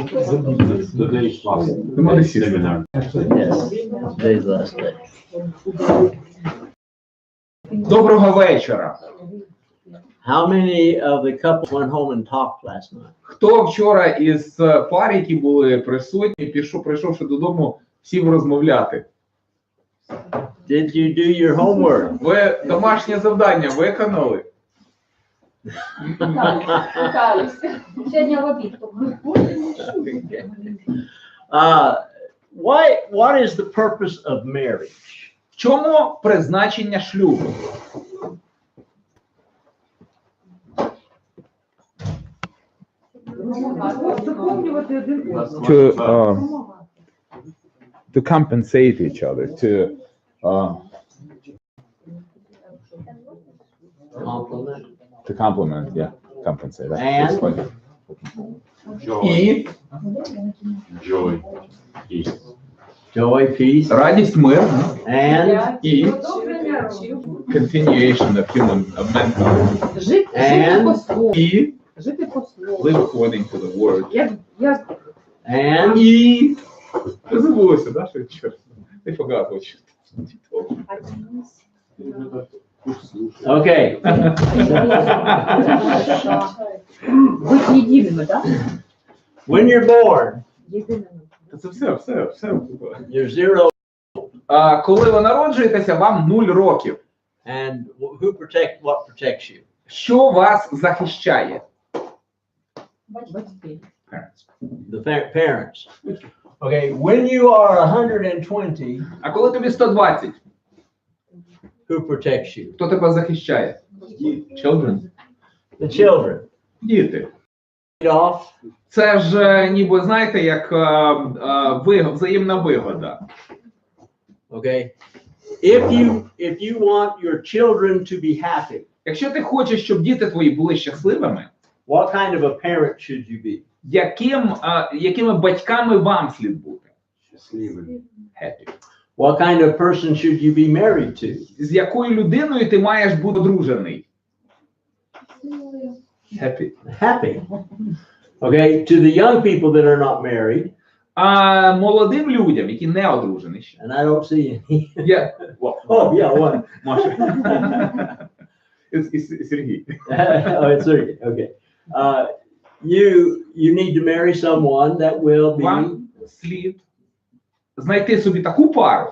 Today's last seminar. Yes, today's last day. Доброго вечора. How many of the couples went home and talked last night? Хто вчора із пар, які були присутні, прийшовши додому, сів розмовляти? Did you do your homework? Ви домашнє завдання виконали? Сьогодні в обід. What is the purpose of marriage? В чому призначення шлюбу? To compensate each other, Compliment. to complement, yeah, compensate. And? Joy. Joy. Peace. Joy, peace, Радість, мир and і continuation of mankind. Жити по слову. І Жити по слову. live according to the word. and І ти забулося, да, що чорт? Ти forgot what you told. okay. Бути єдиними, так? When you're born, Єдиними. Це все. you're 0, Коли ви народжуєтеся, вам 0 років. and what protects you? Що вас захищає? Батьки. The parents. Okay, when you are 120, А коли тобі 120, who protects you? хто тебе захищає? Children. The children. Діти. Off. Це ж ніби, знаєте, як взаємна вигода. Okay. If you want your children to be happy, Якщо ти хочеш, щоб діти твої були щасливими, what kind of a parent should you be? якими батьками вам слід бути? Щасливий. Happy. What kind of person should you be married to? З якою людиною ти маєш бути одружений? Happy. Happy. Okay, to the young people that are not married, А молодим людям, які не одружені ще. and I don't see any. Oh, Yeah, one. Маша. Сергій. Oh, it's okay. Okay. You need to marry someone that will be Вам слід знайти собі таку пару,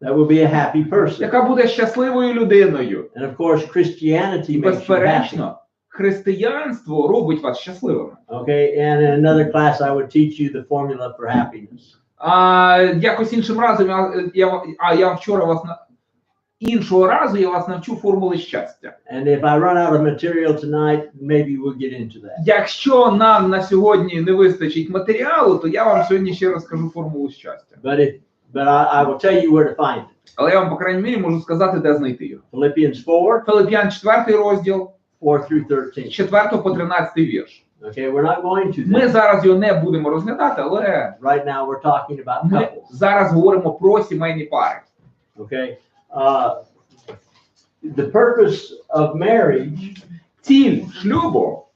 a happy person. яка буде щасливою людиною. And of course, Christianity makes you happy. Безперечно, християнство робить вас щасливими. Okay, and in another class, I would teach you the formula for happiness. Якось іншим разом я вчора іншого разу я вас навчу формули щастя. And if I run out of material tonight, maybe we'll get into that. Якщо нам на сьогодні не вистачить матеріалу, то я вам сьогодні ще розкажу формулу щастя. But I will tell you where to find it. Але я вам, по крайній мірі, можу сказати, де знайти його. Philippians 4, Филип'ян 4 розділ, 4 through 13. 4 по 13 вірш. Okay, we're not going to Ми that. зараз його не будемо розглядати, але Right now, we're talking about ми couples. зараз говоримо про сімейні пари. Okay. The purpose of marriage Ціль шлюбу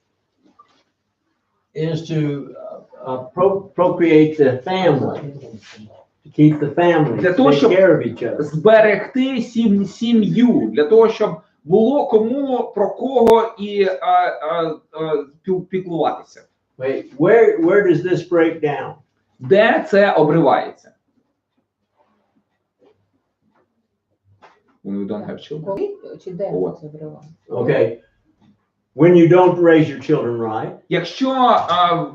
is to procreate the family, to keep the family, Для to того, take щоб care of each other. зберегти сім'ю, для того, щоб було кому про кого і піклуватися. Wait, where does this break down? Де це обривається? When we don't have children. Коли чи де От. це вриває? Okay. When you don't raise your children right, Якщо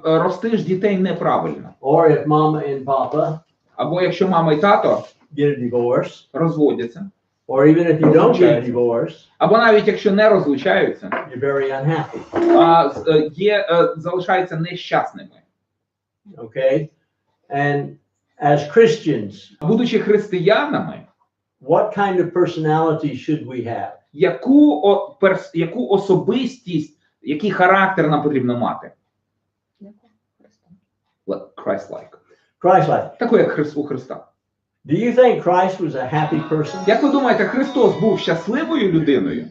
ростиш дітей неправильно, or if mama and papa або якщо мама і тато get a divorce, розводяться, or even if you don't get a divorce, або навіть якщо не розлучаються, you're very unhappy. Залишаються нещасними. Okay? And as Christians, Будучи християнами, what kind of personality should we have? яку особистість, який характер нам потрібно мати? Christ-like. Christ-like. Таку, як у Христа. Do you think Christ was a happy person? Як ви думаєте, Христос був щасливою людиною?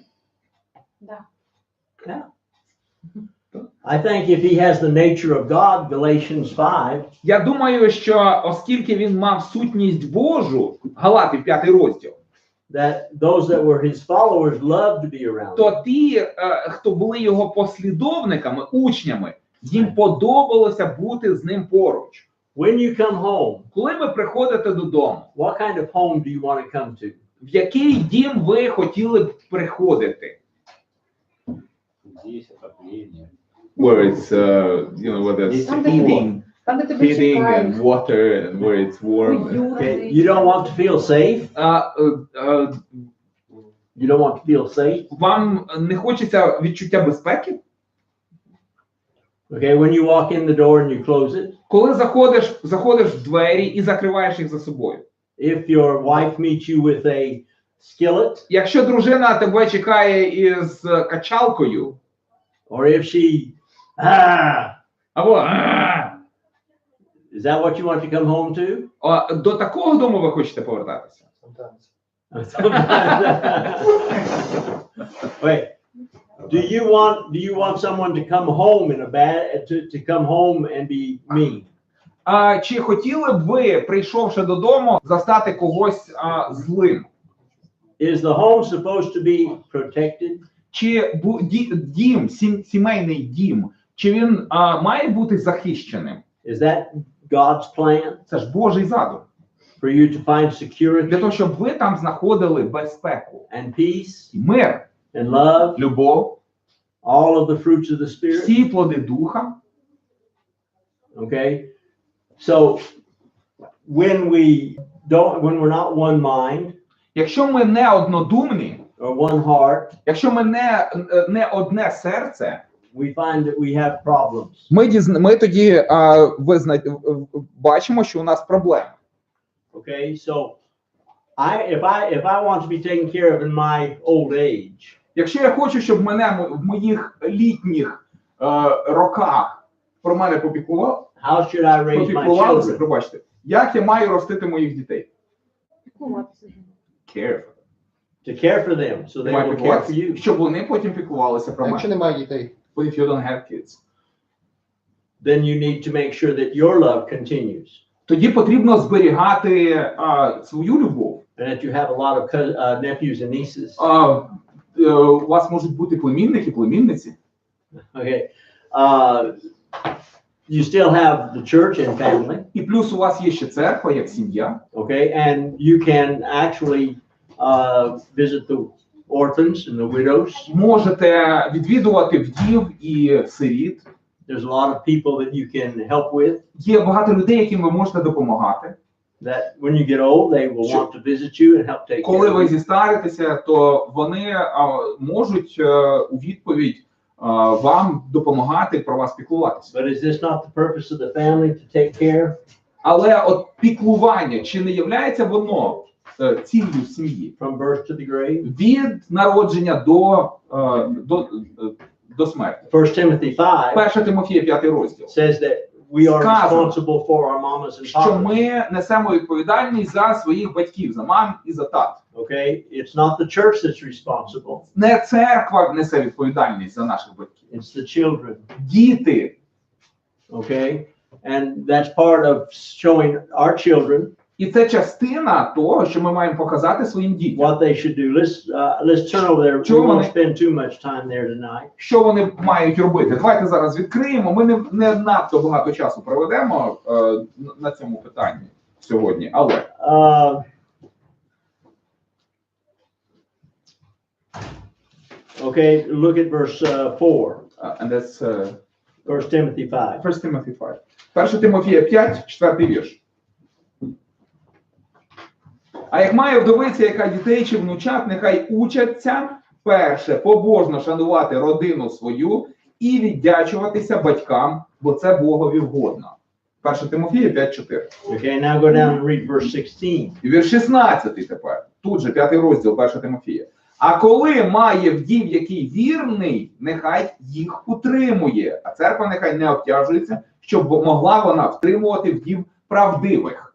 Да. Yeah. I think if he has the nature of God, Galatians 5, Я думаю, що оскільки він мав сутність Божу, Галатів 5 розділ, that those that were his followers loved to be around him. то ті, хто були його послідовниками, учнями, їм подобалося бути з ним поруч. When you come home, Коли ви приходите додому, what kind of home do you want to come to? в який дім ви хотіли б приходити? Здесь отопление. Where it's, where there's Там, де heating, Там, де тебе and чекають. water, and where it's warm. Okay, you don't want to feel safe. You don't want to feel safe. Вам не хочеться відчуття безпеки? Okay, when you walk in the door and you close it. Коли заходиш в двері і закриваєш їх за собою. If your wife meets you with a skillet, Якщо дружина тебе чекає із качалкою, or if she, або is that what you want to come home to? до такого дому ви хочете повертатися? Wait, do you want someone to come home in a bad, to come home and be mean? Чи хотіли б ви, прийшовши додому, застати когось злим? Is the home supposed to be protected? Чи дім, сімейний дім, чи він має бути захищеним? Is that God's plan Це ж Божий задум. for you to find Для того, security щоб ви там знаходили безпеку, and peace мир, and love, любов, all of the fruits of the Spirit? всі плоди духа. Okay, so when we're not one mind Якщо ми не однодумні, or one heart, якщо ми не одне серце, we find that we have problems. ми тоді бачимо, що у нас проблеми. Okay, so if I want to be taken care of in my old age, Якщо я хочу, щоб мене в моїх літніх роках про мене how should I raise my попіклувалися, children? пробачте, як я маю ростити моїх дітей? Care. To care for them so they Маю will care for піклуватися, you. щоб вони потім піклувалися про Якщо мене. немає дітей, But if you don't have kids, Then you need to make sure that your love continues тоді потрібно зберігати свою любов. and that you have a lot of nephews and nieces. У вас можуть бути племінники, племінниці. Okay, you still have the church and family. І плюс у вас є ще церква, як сім'я. Okay, and you can actually visit the orphans and the widows. Можете відвідувати вдів і сиріт. There's a lot of people that you can help with. Є багато людей, яким ви можете допомагати. That when you get old, they will want to visit you and help take care Коли of ви you. зістаритеся, то вони можуть у відповідь вам допомагати про вас піклуватися. But is this not the purpose of the family to take care? Але от піклування, чи не являється воно ціллю сім'ї? From birth to the grave? Від народження до смерті. 1 Timothy 5 1 Тимофія 5 розділ. says that we are Сказано, responsible for our mamas and що papas. ми несемо відповідальність за своїх батьків, за мам і за тат. Okay, it's not the church that's responsible. Не церква несе відповідальність за наших батьків. It's the children. Діти. Okay, and that's part of showing our children І це частина того, що ми маємо показати своїм дітям. what they should do. Let's turn over there. We Чого won't вони- spend too much time there tonight. Що вони мають робити? Давайте зараз відкриємо. Ми не надто багато часу проведемо на цьому питанні сьогодні. Але Okay, look at verse 4. and that's 1 Timothy 5. 1 Timothy 5. 1 Тимофія 5, 4 вірш. А як має вдовиця, яка дітей чи внучат, нехай учаться перше побожно шанувати родину свою і віддячуватися батькам, бо це Богові вгодно. 1 Тимофія 5:4. Okay, now go down and read verse 16. І вірш 16 тепер. Тут же 5 розділ 1 Тимофія. А коли має вдів, який вірний, нехай їх утримує, а церква нехай не обтяжується, щоб могла вона втримувати вдів правдивих.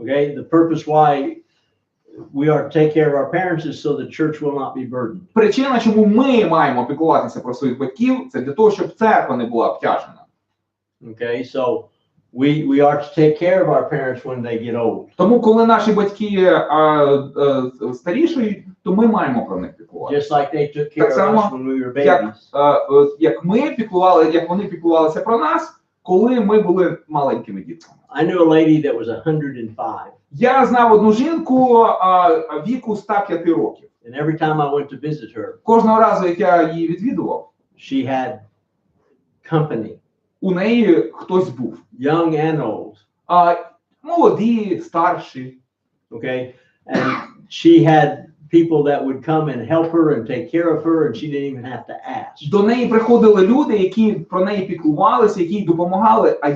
Okay, the purpose why we are to take care of our parents is so the church will not be burdened. Причина, чому ми маємо піклуватися про своїх батьків, це для того, щоб церква не була обтяжена. Okay, so we are to take care of our parents when they get old. Тому, коли наші батьки старішають, то ми маємо про них піклуватися. Just like they took care of us when we were babies. Як вони піклувалися про нас, коли ми були маленькими дітками. I knew a lady that was 105. Я знав одну жінку віку 105 років. And every time I went to visit her, Кожного разу, як я її відвідував, she had company, у неї хтось був. young and old. Молоді, старші. Okay, and she had people that would come and help her and take care of her, and she didn't even have to ask. До неї приходили люди, які про неї піклувалися, які їй допомагали, а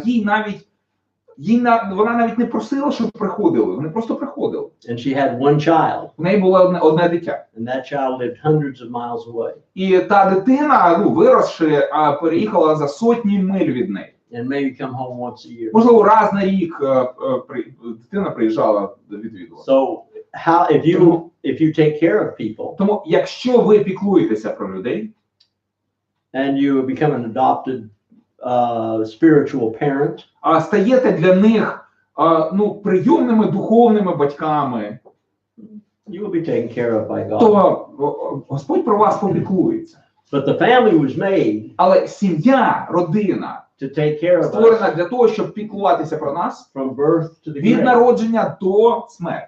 вона навіть не просила, щоб приходили. Вони просто приходили. And she had one child, У неї було одне дитя. and that child lived hundreds of miles away. І та дитина, виросши, переїхала за сотні миль від неї. And maybe come home once a year. Можливо, раз на рік дитина приїжджала відвідувати. So if you take care of people Тому, якщо ви піклуєтеся про людей, and you become an adopted spiritual parent, стаєте для них прийомними духовними батьками, you will be taken care of by God. то Господь про вас попіклується. But the family was made Але сім'я, родина to take care of створена us для того, щоб піклуватися про нас from birth to the від grave. народження до смерті.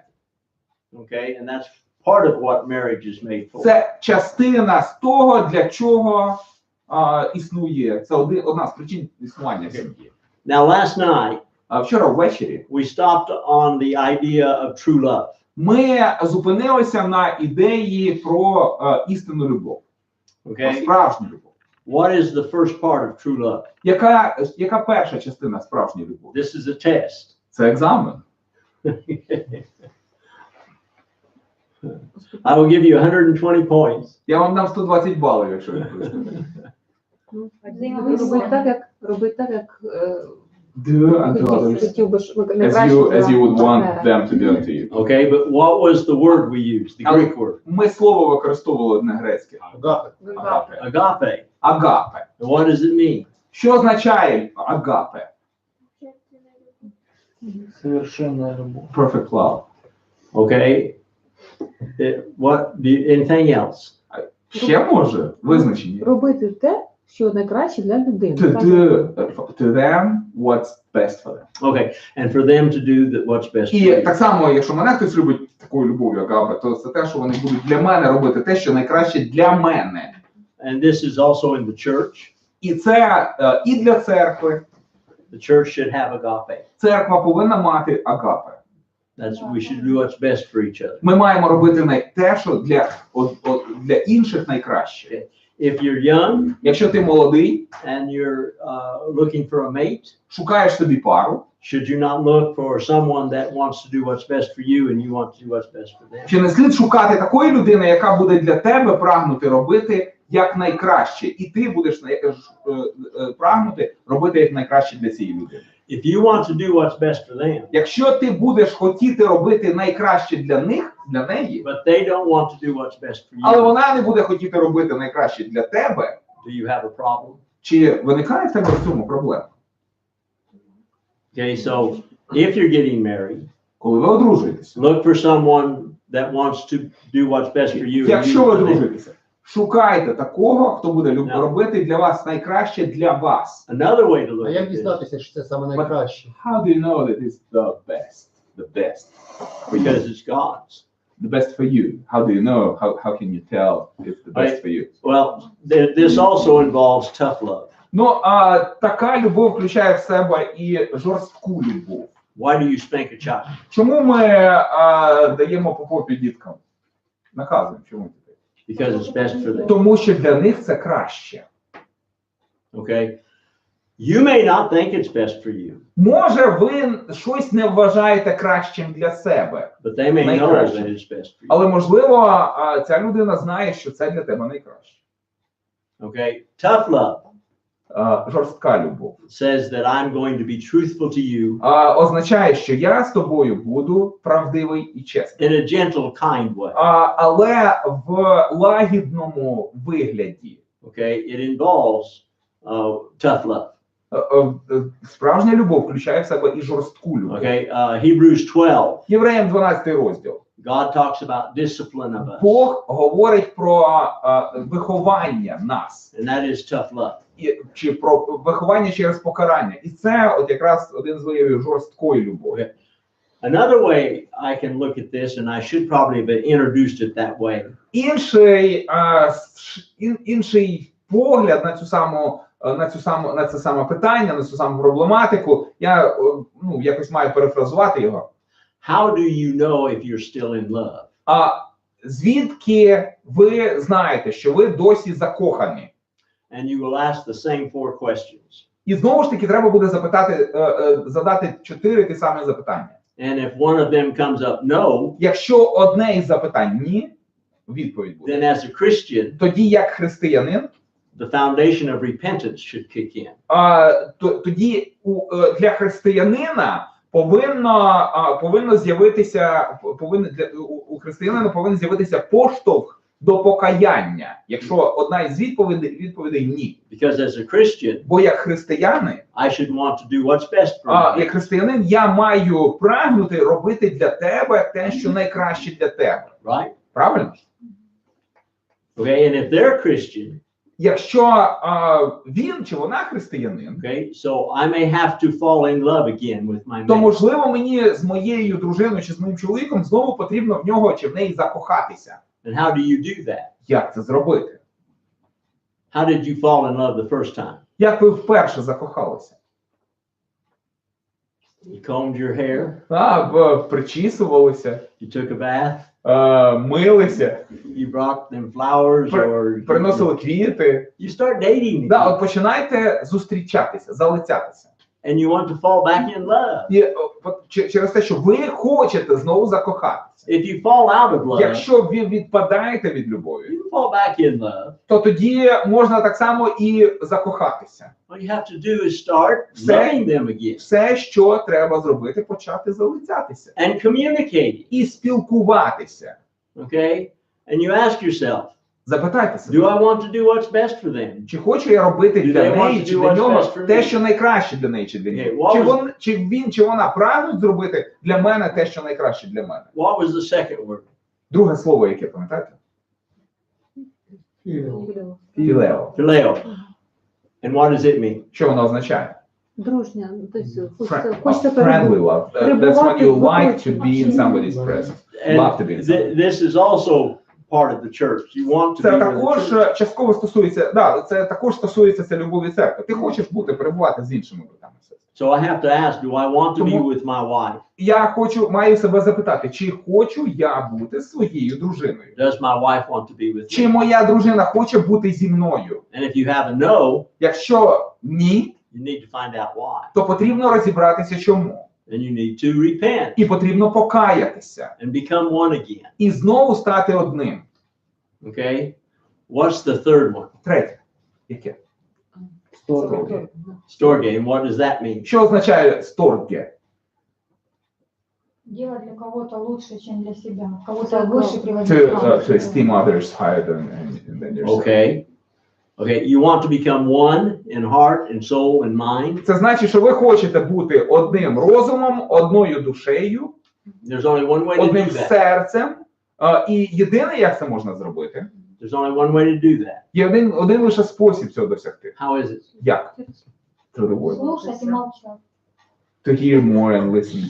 Okay, and that's part of what marriage is made for. Це частина з того, для чого існує. Це одна з причин існування сім'ї. Now, last night Вчора ввечері we stopped on the idea of true love. ми зупинилися на ідеї про істинну любов, про Okay, справжню любов. what is the first part of true love? Яка перша частина справжньої любові? This is a test. Це екзамен. I will give you 120 points. Я вам дам 120 балів, якщо ви відповісте. Робити так, як Do unto others хотів би, as you would want them to do unto you. Okay, but what was the word we used? The Greek word. Ми слово використовували одне грецьке. Агапе. Agape. Агапе. And what does it mean? Що означає агапе? Совершенная любовь. Perfect love. Okay. Anything else? Ще може визначення. Робити те, що найкраще для людини. To do to them what's best for them. Okay, and for them to do what's best for І you. так само, якщо мене хтось любить такою любов'ю агапе, то це те, що вони будуть для мене робити те, що найкраще для мене. And this is also in the church. І це і для церкви. The church should have agape. Церква повинна мати агапе. We should do what's best for each other. Ми маємо робити те, що для інших найкраще. If you're young Якщо ти молодий, and you're looking for a mate, шукаєш собі пару, should you not look for someone that wants to do what's best for you and you want to do what's best for them? чи не слід шукати такої людини, яка буде для тебе прагнути робити як найкраще, і ти будеш прагнути робити як найкраще для цієї людини. If you want to do what's best for them, Якщо ти будеш хотіти робити найкраще для них, для неї, but they don't want to do what's best for але you, вона не буде хотіти робити найкраще для тебе, do you have a problem? чи виникає в тебе в цьому проблема? Okay, so if you're getting married, Коли ви одружуєтесь, look for someone that wants to do what's best for you. and якщо you ви for them. одружуєтеся, шукайте такого, хто буде робити для вас найкраще для вас. Another way to look А як at this, дізнатися, що це саме найкраще? How do you know that it's the best? The best. because it's God's. The best for you. How do you know? How can you tell it's the best for you? Well, this also involves tough love. Ну, така любов включає в себе і жорстку любов. Why do you spank a child? Чому ми даємо по попі діткам? Наказуємо. Чому? Because it's best for them. Тому що для них це краще. Okay? You may not think it's best for you, Може, ви щось не вважаєте кращим для себе, but they may know Найкраще. that it's best for you. але, можливо, ця людина знає, що це для тебе найкраще. Okay? Tough love жорстка любов. says that I'm going to be truthful to you Означає, що я з тобою буду правдивий і чесний. in a gentle, kind way. Але в лагідному вигляді. Okay, it involves tough love. Справжня любов включає в себе і жорстку любов. Okay, Hebrews 12. Євреям 12 розділ. God talks about discipline of us, Бог говорить про виховання нас. and that is tough love. Чи про виховання через покарання. І це от якраз один з виявів жорсткої любові. Another way I can look at this, and I should probably have introduced it that way. Інший погляд на це саме питання, на цю саму проблематику, я якось маю перефразувати його. How do you know if you're still in love? Звідки ви знаєте, що ви досі закохані? And you will ask the same 4 questions. І знову ж таки треба буде задати 4 ті самі запитання. And if one of them comes up no, Якщо одне із запитань ні, відповідь буде. then as a Christian, Тоді як християнин, the foundation of repentance should kick in. тоді для християнина повинно з'явитися, у християнина повинен з'явитися поштовх до покаяння, якщо одна із відповідей ні. Because as a Christian, Бо як християни, I should want to do what's best for me. як християнин, я маю прагнути робити для тебе те, що найкраще для тебе. Right? Правильно? Okay, and if they're Christian, Якщо він чи вона християнин, okay, so I may have to fall in love again with my то mate. можливо мені з моєю дружиною чи з моїм чоловіком знову потрібно в нього чи в неї закохатися. And how do you do that? Як це зробити? How did you fall in love the first time? Як ви вперше закохалися? You combed your hair, Причісувалися, you took a bath, милися, you brought them flowers, or приносили квіти. you start dating again, От починайте зустрічатися, залицятися. and you want to fall back in love. І через те, що ви хочете знову закохатися. If you fall out of love, Якщо ви відпадаєте від любові, you can fall back in love. то тоді можна так само і закохатися. All you have to do is start loving them again Все, що треба зробити, почати залицятися. and communicate. І спілкуватися. Okay? And you ask yourself, Запитайте do себе, I want to do what's best for them? чи хочу я робити Do для they want неї, to чи do для what's нього best for те, me? що найкраще для неї, чи для Okay, нього. Чи він, чи вона прагнуть зробити для мене те, що найкраще для мене. What was the second word? Друге слово, яке пам'ятаєте? Філео. Phileo. And what does it mean? Що воно означає? Дружня, тобто Friendly хочеться love. That's when you like to be in somebody's presence. Love to be in somebody's. This is also part of the church. You want to Це be with the також church. частково стосується, це також стосується любові церкви. Ти хочеш перебувати з іншими братами. So I have to ask, do I want to be with my wife? Я маю себе запитати, чи хочу я бути своєю дружиною? Does my wife want to be with Чи me? моя дружина хоче бути зі мною? And if you have a no, Якщо ні, you need to find out why. то потрібно розібратися чому. And you need to repent І потрібно покаятися. and become one again. І знову стати одним. Okay? What's the third one? Третє. Яке? Сторгу. Storge. And what does that mean? Що означає сторге? Делать для кого-то лучше, чем для себя. Кого-то To- выше приводить. To esteem others higher than yourself. Okay. Okay. You want to become one in heart and soul and mind. Це значить, що ви хочете бути одним розумом, одною душею, There's only one way to одним do that. серцем. І єдине, як це можна зробити, There's only one way to do that. є один лише спосіб цього досягти. How is it? Як? Through the word. Слушать и молчать. To hear more and listen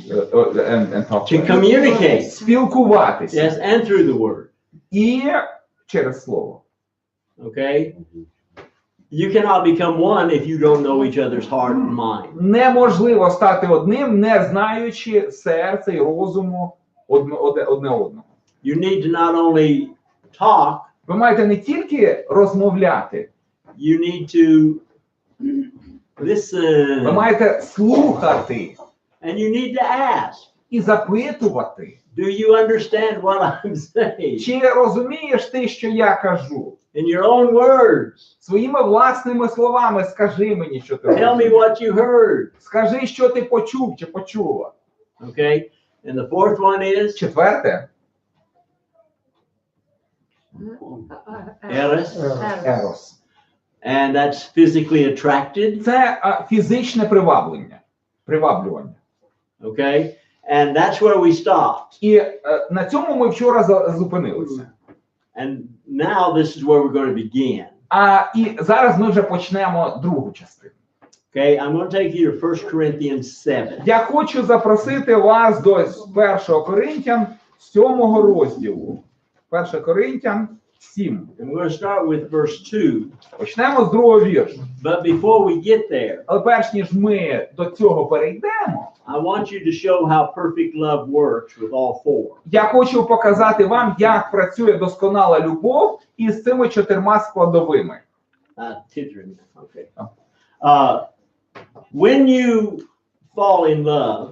and talk. To communicate. Спілкуватися. Yes, and through the word. І через слово. Okay? You cannot become one if you don't know each other's heart and mind. Неможливо стати одним, не знаючи серця і розуму одне одного. You need to not only talk, Ви маєте не тільки розмовляти, you need to ви listen. маєте слухати. And you need to ask. і запитувати, do you understand what I'm saying? чи розумієш ти, що я кажу? In your own words. Своїми власними словами скажи мені, що ти Tell me розумієш. what you heard. Скажи, що ти почув чи почула. Okay? And the fourth one is Четверте, eros. ерос. And that's physically attracted. Це фізичне приваблювання. Okay? And that's where we stopped. І на цьому ми вчора зупинилися. And now this is where we're going to begin. І зараз ми вже почнемо другу частину. Okay? I'm going to take you to 1 Corinthians 7. Я хочу запросити вас до 1 Коринтян 7 розділу. 1 Коринтян 7. And we're going to start with verse 2. Почнемо з другого віршу. But before we get there, Але перш ніж ми до цього перейдемо, I want you to show how perfect love works with all four. я хочу показати вам, як працює досконала любов із цими 4 складовими. Okay. When you fall in love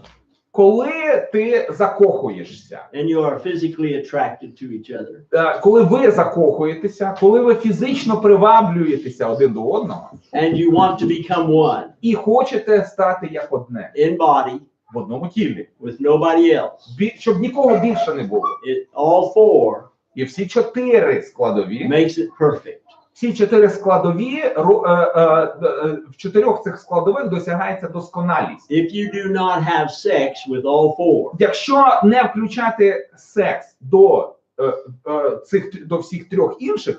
Коли ти закохуєшся, and you are physically attracted to each other, коли ви закохуєтеся, коли ви фізично приваблюєтеся один до одного and you want to become one і хочете стати як одне in body в одному тілі, with nobody else, щоб нікого більше не було. all four І всі 4 складові, makes it perfect. всі 4 складові, в 4 цих складових досягається досконалість. If you do not have sex with all four, Якщо не включати секс до всіх 3 інших,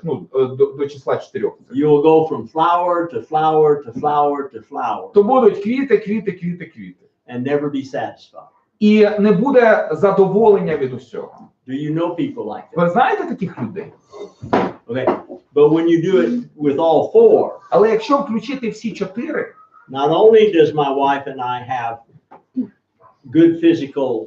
до числа 4, you will go from flower to flower to flower to flower то будуть квіти and never be satisfied. і не буде задоволення від усього. Do you know people like that? Ви знаєте таких людей? Okay. But when you do it with all four, Але якщо включити всі 4, not only does my wife and I have good physical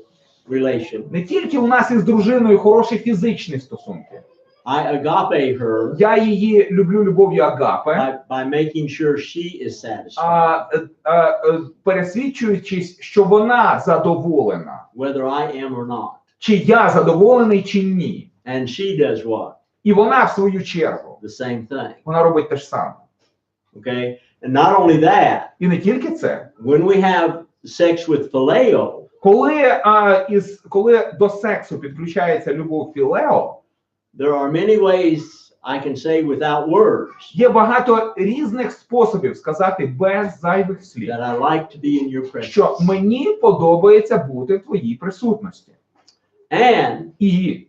relation, не тільки у нас із дружиною хороші фізичні стосунки. I agape her Я її люблю любов'ю агапе, by making sure she is satisfied, пересвідчуючись, що вона задоволена. whether I am or not. Чи я задоволений, чи ні. And she does what? І вона, в свою чергу, The same thing. вона робить те ж саме. Okay? And not only that, І не тільки це. when we have sex with phileo, Коли до сексу підключається любов філео, there are many ways I can say without words є багато різних способів сказати без зайвих слів, that I like to be in your presence. що мені подобається бути в твоїй присутності. And І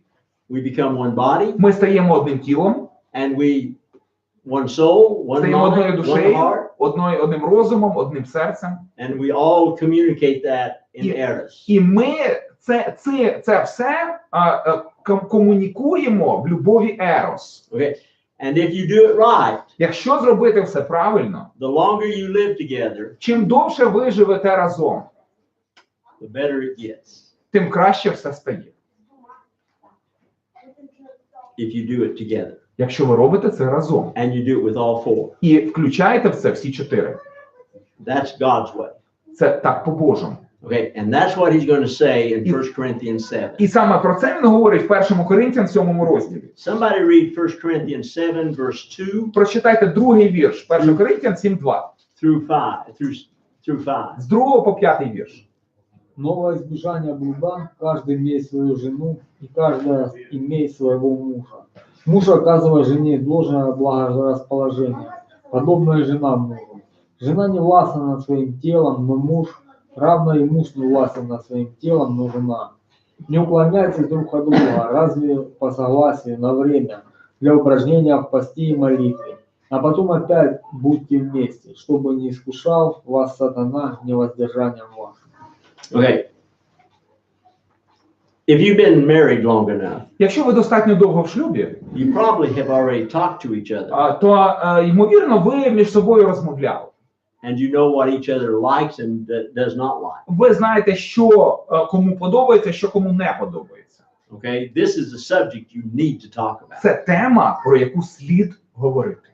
we become one body, ми стаємо одним тілом, and we one soul, one стаємо одною mind, one душею, heart, одним розумом, одним серцем. and we all communicate that in eros. І ми це все комунікуємо в любові ерос. Okay? And if you do it right, Якщо зробити все правильно, the longer you live together, чим довше ви живете разом, the better it gets. тим краще все стає. If you do it together, Якщо ви робите це разом and you do it with all four, і включаєте в це всі 4. that's God's way. Це так по-божому. Okay? And that's what he's going to say in 1 Corinthians 7. І саме про це він говорить в 1 Коринтян 7 розділі. Somebody read 1 Corinthians 7 verse 2 Прочитайте другий вірш, 1 Коринтян 7:2. through 5. З 2 по 5 вірш. Но во избежание блуда каждый имеет свою жену, и каждая имеет своего мужа. Муж оказывает жене должное благорасположение, подобное жена мужу. Жена не властна над своим телом, но муж, равно и муж не властен над своим телом, но жена. Не уклоняйтесь друг от друга, разве по согласию на время, для упражнения в посте и молитве. А потом опять будьте вместе, чтобы не искушал вас сатана невоздержанием вас. Okay. If you've been married long enough, Якщо ви достатньо довго в шлюбі, you probably have already talked to each other, то, ймовірно, ви між собою розмовляли. and you know what each other likes and does not like. Ви знаєте, що кому подобається, що кому не подобається. Okay, this is a subject you need to talk about. Це тема, про яку слід говорити.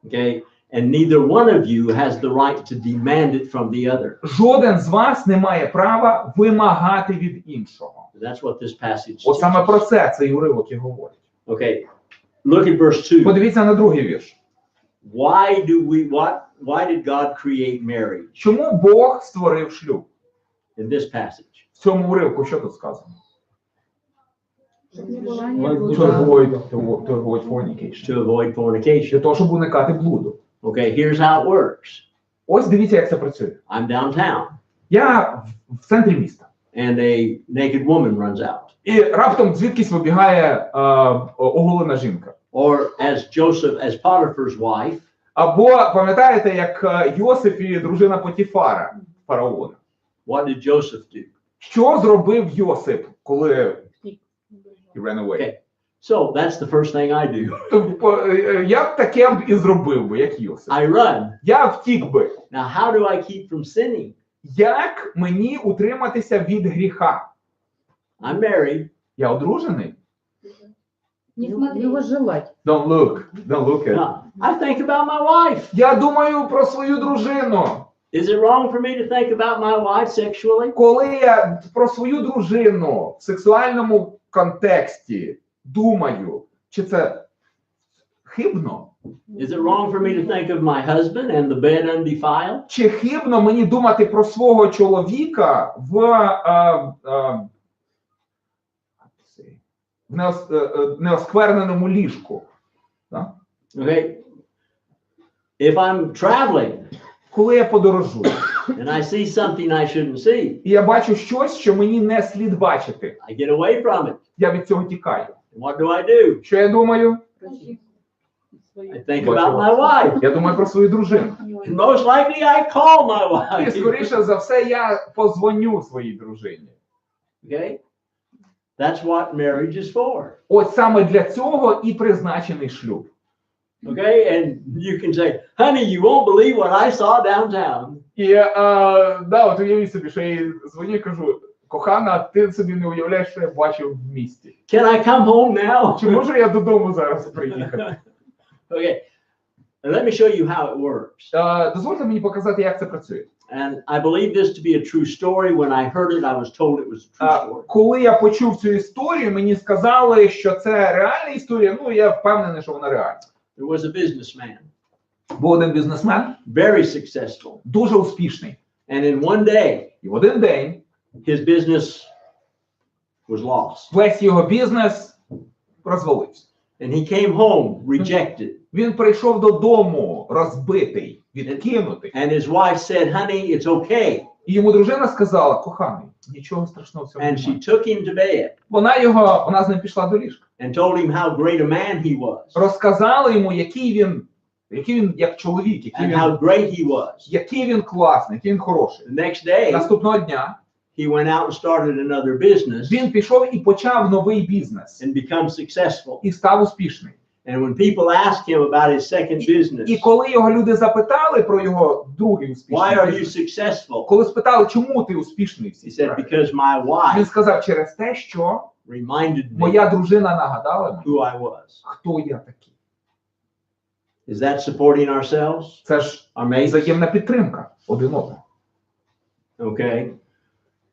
Okay, And neither one of you has the right to demand it from the other. Жоден з вас не має права вимагати від іншого. That's what this passage От саме про teaches. це цей уривок і говорить. Okay, look at verse 2. Подивіться на другий вірш. Why did God create marriage Чому Бог створив шлюб? in this passage? В цьому уривку що тут сказано? Бажання To блуда. avoid fornication. To avoid Для fornication. того, щоб уникати блуду. Okay, here's how it works. Ось дивіться, як це працює. I'm downtown Я в центрі міста. and a naked woman runs out. І раптом звідкись вибігає оголена жінка. Or as Potiphar's wife, Або пам'ятаєте, як Йосип і дружина Потіфара, фараона. what did Joseph do? Що зробив Йосип, коли he ran away? Okay, so that's the first thing I do. Я б таке б і зробив би, як Йосип. I run. Я втік би. Now, how do I keep from sinning? Як мені утриматися від гріха? I'm married. Я одружений. Не смотри. Його желать. Don't look at. No, I think about my wife. Я думаю про свою дружину. Is it wrong for me to think about my wife sexually? Коли я про свою дружину в сексуальному контексті думаю, чи це хибно? Is it wrong for me to think of my husband and the bed undefiled? Чи хибно мені думати про свого чоловіка в неоскверненому ліжку? Да? Okay. If I'm traveling Коли я подорожую, and I see something I shouldn't see, і я бачу щось, що мені не слід бачити, I get away from it. я від цього тікаю. And what do I do? Що я думаю? I think about my wife. Я думаю про свою дружину. And most likely I call my І wife. скоріше за все я позвоню своїй дружині. Okay? That's what marriage is for. Ось саме для цього і призначений шлюб. Okay? And you can say, honey, you won't believe what I saw downtown. І от уявіть собі, що я їй дзвоню і кажу: кохана, ти собі не уявляєш, що я бачив в місті. Can I come home now? Чи можу я додому зараз приїхати? Okay. And let me show you how it works. Дозвольте мені показати, як це працює. And I believe this to be a true story. When I heard it, I was told it was a true story. Коли я почув цю історію, мені сказали, що це реальна історія. Ну, я впевнений, що вона реальна. There was a businessman, Був один бізнесмен, very successful. дуже успішний. And in one day, І в один день his business was lost. весь його бізнес розвалився. And he came home rejected. Він прийшов додому розбитий, відкинутий. And his wife said, honey, it's okay. І йому дружина сказала: коханий, нічого страшного в цьому And немає. she took him to bed Вона з ним пішла до ліжка. and told him how great a man he was Розказала йому, який він як чоловік, and how great he was. який він класний, який він хороший. The next day, Наступного дня he went out and started another business він пішов і почав новий бізнес. and become successful. І став успішний. And when people asked him about his second business, І коли його люди запитали про його другий успішний why are you бізнес, successful? коли спитали, чому ти успішний в He цій said, справі, because my він wife сказав: через те, що reminded me моя дружина нагадала мені, who I was. хто я такий. Is that supporting ourselves? Це ж Our mates? взаємна підтримка один одного. Okay.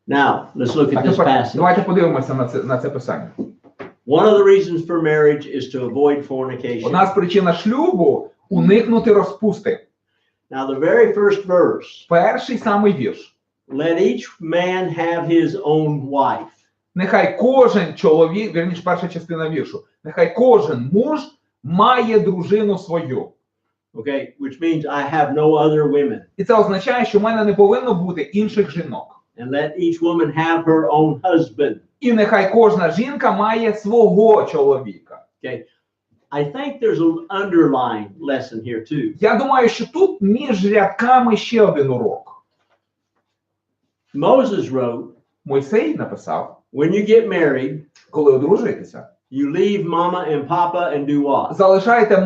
Now, let's look А at this тепер passage. давайте подивимося на це писання. One of the reasons for marriage is to avoid fornication. Одна з причин шлюбу – уникнути розпусти. Now, the very first verse, Перший самий вірш. let each man have his own wife. Нехай кожен чоловік, вірніше, перша частина віршу, нехай кожен муж має дружину свою. Okay, which means I have no other women. І це означає, що в мене не повинно бути інших жінок. And let each woman have her own husband. І нехай кожна жінка має свого чоловіка. Okay. I think there's an underlying lesson here too. Я думаю, що тут між рядками ще один урок. Moses wrote, Мойсей написав: when you get married, коли одружуєтеся, you leave mama and papa and do what? залишайте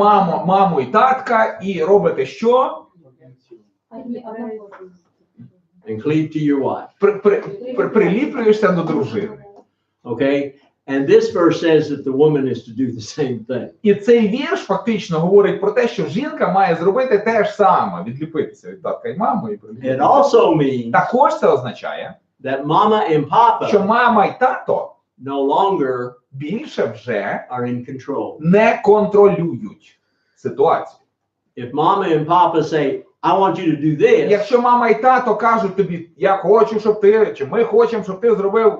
маму і татка і робите що? And cleave to your wife. Приліплюєшся до дружини. Okay? And this verse says that the woman is to do the same thing. І цей вірш фактично говорить про те, що жінка має зробити те ж саме, відліпитися від татка і мами. І It also means також це означає, that mama and що papa мама і тато no longer більше вже are in control. не контролюють ситуацію. If mama and papa say, I want you to do this, Якщо мама і тато кажуть тобі, я хочу, щоб ти, чи ми хочемо, щоб ти зробив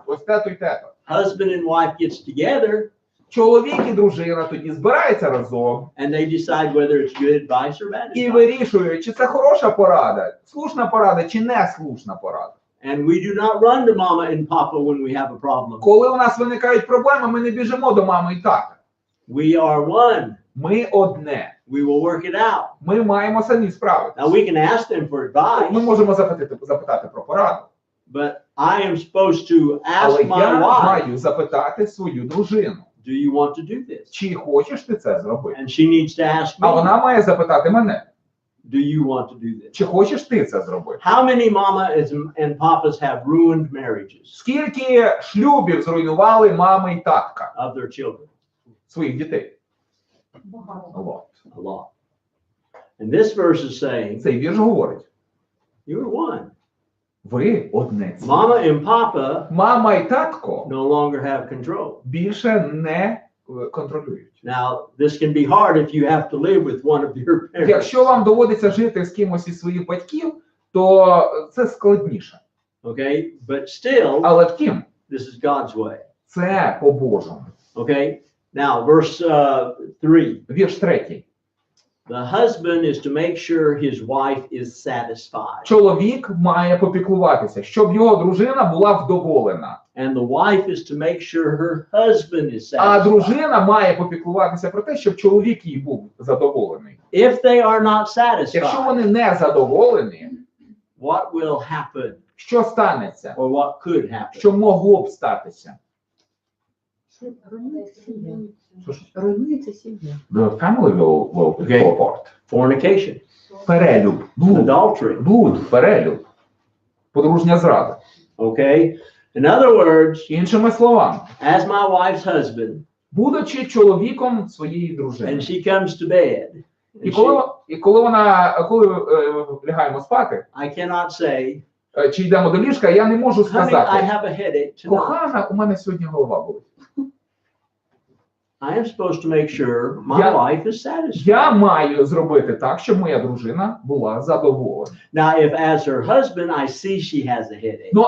ось те-то і те-то. husband and wife gets together Чоловік і дружина тоді збираються разом and they decide whether it's good advice or bad і advice. вирішують, чи це хороша порада, слушна порада, чи не слушна порада. And we do not run to mama and papa when we have a problem. Коли у нас виникають проблеми, ми не біжимо до мами і тата. We are one. Ми одне. We will work it out. Ми маємо самі справити. Now we can ask them for advice, Ми можемо запитати про пораду. but I am supposed to Але ask my я wife, маю запитати свою дружину, do you want to do this? чи хочеш ти це зробити? And she needs to ask А вона me, має запитати мене, do you want to do this? чи хочеш ти це зробити? How many mama and papas have ruined marriages Скільки шлюбів зруйнували мами і татка of their children? своїх дітей? Багато. Вот. A lot. And this verse is saying, Цей вірш говорить, you're one. ви одне ціле. Mama and papa Мама і татко no longer have control. більше не контролюють. Now, this can be hard if you have to live with one of your parents. Якщо вам доводиться жити з кимось із своїх батьків, то це складніше. Okay, but still, Але втім, this is God's way. це по-божому. Okay, now verse 3. Вірш 3. The husband is to make sure his wife is satisfied, Чоловік має попіклуватися, щоб його дружина була вдоволена. and the wife is to make sure her husband is А satisfied. дружина має попіклуватися про те, щоб чоловік їй був задоволений. If they are not Якщо satisfied, вони не задоволені, what will happen, що станеться? or what could happen? Що могло б статися? Руйнується сім'я. Що ж? Руйнується сім'я. The family will Okay. fall apart. Fornication, Перелюб, блуд, adultery. перелюб, подружня зрада. Okay, in other words, Іншими словами, as my wife's husband, будучи чоловіком своєї and дружини, she comes to bed, і and коли лягаємо спати, I cannot say, чи йдемо до ліжка, я не можу honey, I сказати, have a headache tonight. кохана, у мене сьогодні голова болить. I am supposed to make sure my Yeah. wife is satisfied. Я маю зробити так, щоб моя дружина була задоволена. Now, if as her husband I see she has a headache, Ну,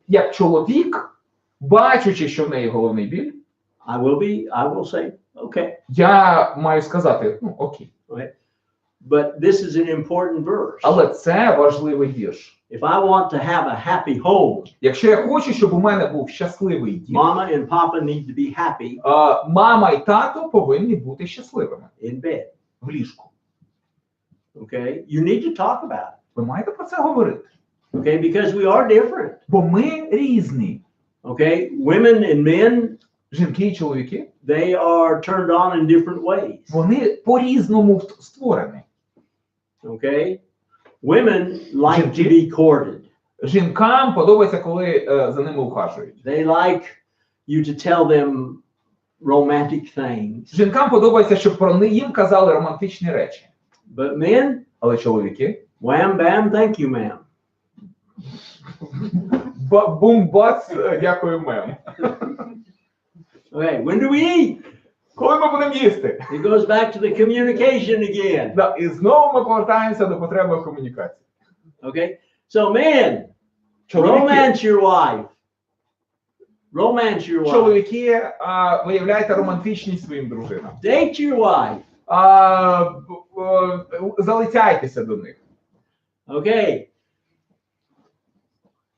як чоловік, бачучи, що в неї головний біль, I will say, okay. я маю сказати, ну, окей. But this is an important verse. Але це важливий вірш. If I want to have a happy home, Якщо я хочу, щоб у мене був щасливий дім, mama and papa need to be happy мама і тато повинні бути щасливими in bed. в ліжку. Okay, you need to talk about it. Ви маєте про це говорити. Okay, because we are different. Бо ми різні. Okay, women and men, Жінки і чоловіки, they are turned on in different ways. вони по-різному створені. Okay, women like to be courted. Жінкам подобається, коли за ними ухажують. They like you to tell them romantic things. Жінкам подобається, щоб про їм казали романтичні речі. But men, Але чоловіки wham bam, thank you, ma'am. бум-бац, дякую, мем. Okay, when do we eat? Коли ми будемо їсти? It goes back to the communication again. Да, і знову ми повертаємося до потреби комунікації. Okay, so men, Чоловіки, romance your wife. Romance your wife. чоловіки, виявляйте романтичність своїм дружинам. Date your wife. Залицяйтеся до них. Okay.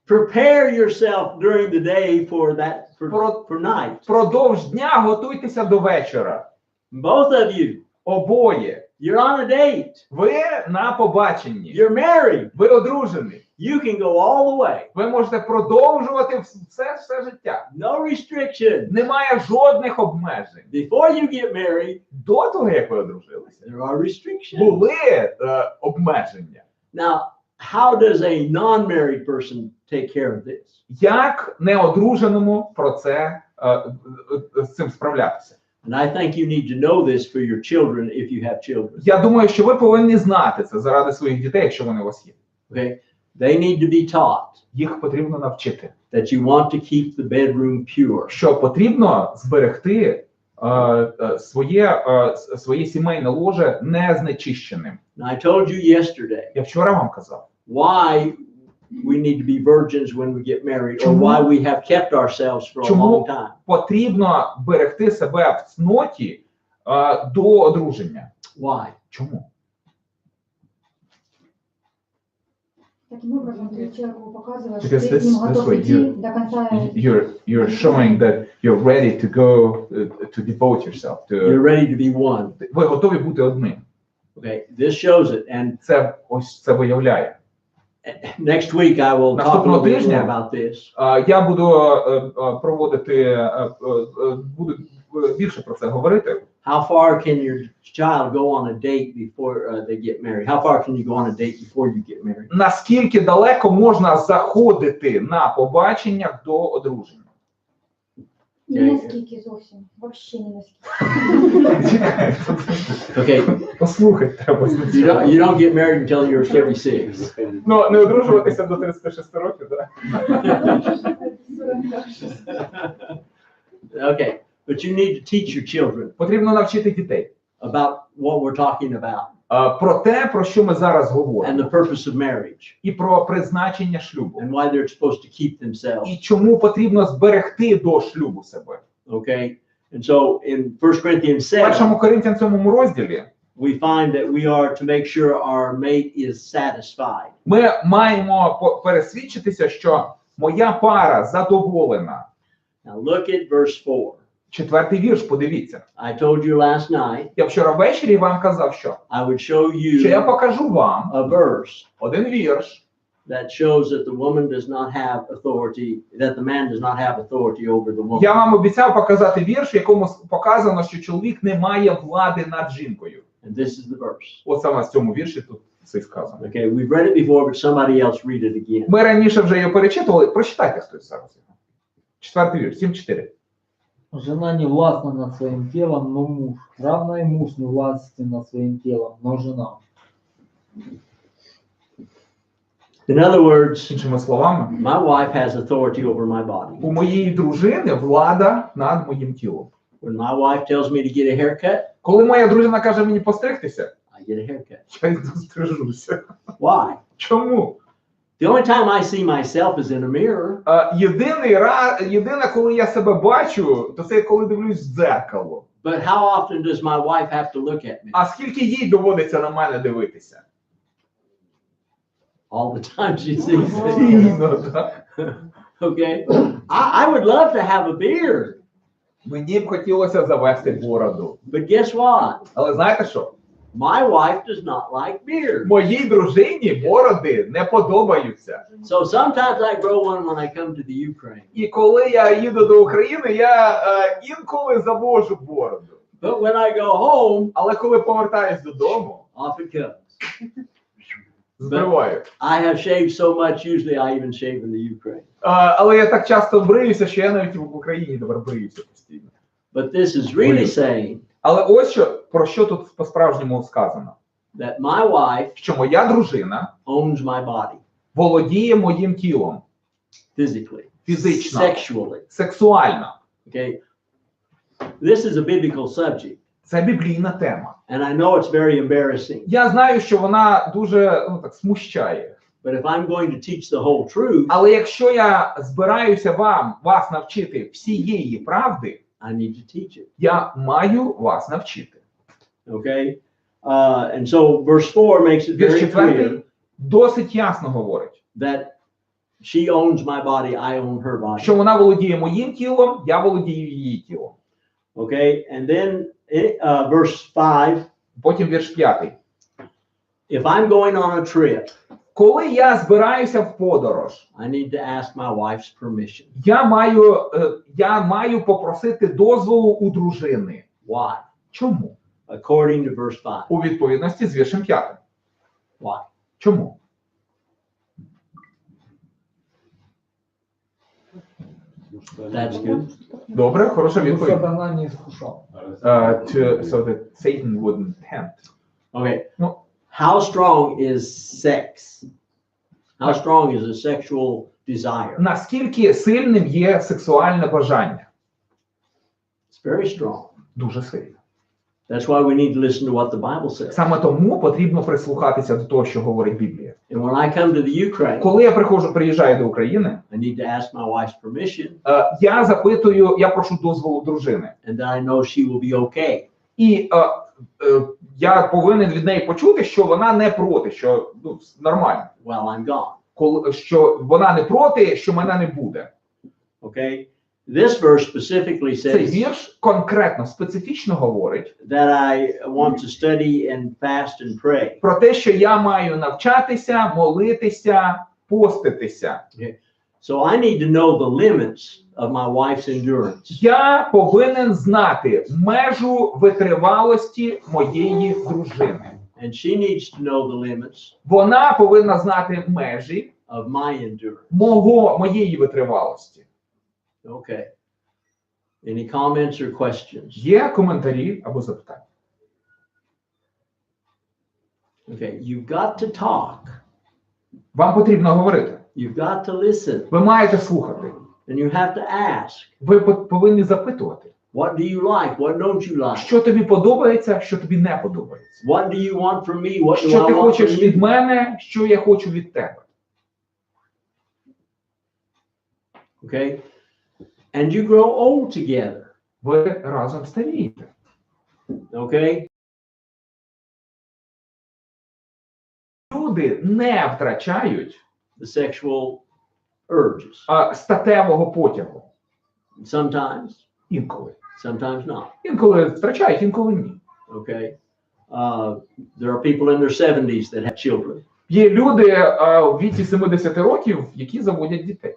Prepare yourself during the day for that for night. Продовж дня готуйтеся до вечора. Both of you, Обоє. you're on a date. Ви на побаченні. You're married. Ви одружені. You can go all the way. Ви можете продовжувати все життя. No restriction. Немає жодних обмежень. Before you get married, До того, як ви одружилися, there are restrictions. були обмеження. Now, how does a non-married person take care of this? Як неодруженому про це з цим справлятися? And I think you need to know this for your children if you have children. Я думаю, що ви повинні знати це заради своїх дітей, якщо вони у вас є. Okay? They need to be taught Їх потрібно навчити, that you want to keep the bedroom pure. що потрібно зберегти своє сімейне ложе незнечищеним. And I told you yesterday Я вчора вам казав, why we need to be virgins when we get married, or Чому? why we have kept ourselves for a Чому? long time. потрібно берегти себе в цноті до одруження. Why? Чому? Таким образом, ты человеку показываешь, Because что ты this- с ним this готов way идти you- до конца. You're showing that you're ready to go to devote yourself You're to. ready to be one. Ви готові бути одним. Okay, this shows it. And Це виявляє. next week I will talk a Наступного little bit more тижня about this. Я буду проводити, буду більше про це говорити. How far can your child go on a date before they get married? How far can you go on a date before you get married? Наскільки далеко можна заходити на побачення до одруження? Не наскільки зовсім, вообще не наскільки. Okay, Послухайте, треба you don't get married until you're 36. Ну, не одружуватися до 36 років, так? Okay, but you need to teach your children Потрібно навчити дітей about what we're talking about про те, про що ми зараз and говоримо, the purpose of marriage і про призначення шлюбу, and why they're supposed to keep themselves. і чому потрібно зберегти до шлюбу себе. Okay, and so in 1 Corinthians В 7, першому Коринтян 7 розділі we find that we are to make sure our mate is satisfied. ми маємо пересвідчитися, що моя пара задоволена. Now look at verse 4. 4-й вірш, подивіться. I told you last night Я вчора ввечері вам казав, що I would show я you покажу вам a verse один вірш, that shows that the woman does not have authority, that the man does not have authority over the woman. Я вам обіцяв показати вірш, в якому показано, що чоловік не має влади над жінкою. And this is the verse. От саме в цьому вірші тут це сказано. Okay, we've read it before, but somebody else read it again. Ми раніше вже його перечитували. Прочитайте хтось зараз. 4-й вірш, 7-4. Жена не властна над своим телом, но муж. Равно и муж не властен над своим телом, но жена. In other words, Іншими словами, my wife has authority over my body. у моєї дружини влада над моїм тілом. When my wife tells me to get a haircut, Коли моя дружина каже мені постригтися, I get a haircut. я йду стрижуся. Why? Чому? The only time I see myself is in a mirror. Єдине, коли я себе бачу, то це коли дивлюсь в дзеркало. But how often does my wife have to look at me? А скільки їй доводиться на мене дивитися? All the time she sees me. Постійно, так? Okay? I would love to have a beard, Мені б хотілося завести бороду. but guess what? Але знаєте що? My wife does not like beard. Моїй дружині бороди не подобаються. So sometimes I grow one when I come to the Ukraine. І коли я їду до України, я інколи завожу бороду. But when I go home, Але коли повертаюсь додому, off it comes. збриваю. I have shaved so much, usually I even shave in the Ukraine. Але я так часто бриюся, що я навіть в Україні тепер бриюся постійно. But this is really saying Але ось що, про що тут по-справжньому сказано. that my wife Що моя дружина owns my body володіє моїм тілом physically, фізично, sexually. сексуально. Okay? This is a biblical subject, Це біблійна тема. and I know it's very embarrassing. Я знаю, що вона дуже так смущає. But if I'm going to teach the whole truth, Але якщо я збираюся вас навчити всієї правди, I need to teach it. я маю вас навчити. Okay? And so verse 4 makes it Вірш very 4 clear досить ясно говорить, that she owns my body, I own her body. що вона володіє моїм тілом, я володію її тілом. Okay? And then verse 5, Потім вірш 5. if I'm going on a trip, Коли я збираюся в подорож, I need to ask my wife's permission. я маю попросити дозволу у дружини. Why? Чому? According to verse 5. У відповідності з віршем 5. Why? Чому? That's good. Добре, хороша Чтобы відповідь. сатана не искушал. So that Satan wouldn't tempt. Okay. No. How strong is sex? How strong is a sexual desire? Наскільки сильним є сексуальне бажання? It's very strong. Дуже сильно. That's why we need to listen to what the Bible says. Саме тому потрібно прислухатися до того, що говорить Біблія. And when I come to the Ukraine, Коли я приїжджаю до України, I need to ask my wife's permission, я прошу дозволу дружини. and then I know she will be okay. І я повинен від неї почути, що вона не проти, що нормально. While I'm gone. Що вона не проти, що мене не буде. Okay? This verse specifically Цей says вірш конкретно, специфічно говорить that I want to study and fast and pray. про те, що я маю навчатися, молитися, поститися. So I need to know the limits of my wife's endurance. Я повинен знати межу витривалості моєї дружини. And she needs to know the limits Вона повинна знати межі of my endurance. моєї витривалості. Okay. Any comments or questions? Є коментарі або запитання? Okay. You've got to talk. Вам потрібно говорити. You've got to listen. Ви маєте слухати. And you have to ask. Ви повинні запитувати. What do you like? What don't you like? Що тобі подобається, що тобі не подобається. What do you want from me? What do Що I ти want хочеш from від you? мене, що я хочу від тебе. Okay. And you grow old together. Ви разом старієте. Okay. Люди не втрачають The sexual urges. статевого потягу. Sometimes, Інколи. sometimes not. Інколи втрачають, інколи ні. Okay. There are people in their 70s that have children. Є люди у віці 70 років, які заводять дітей.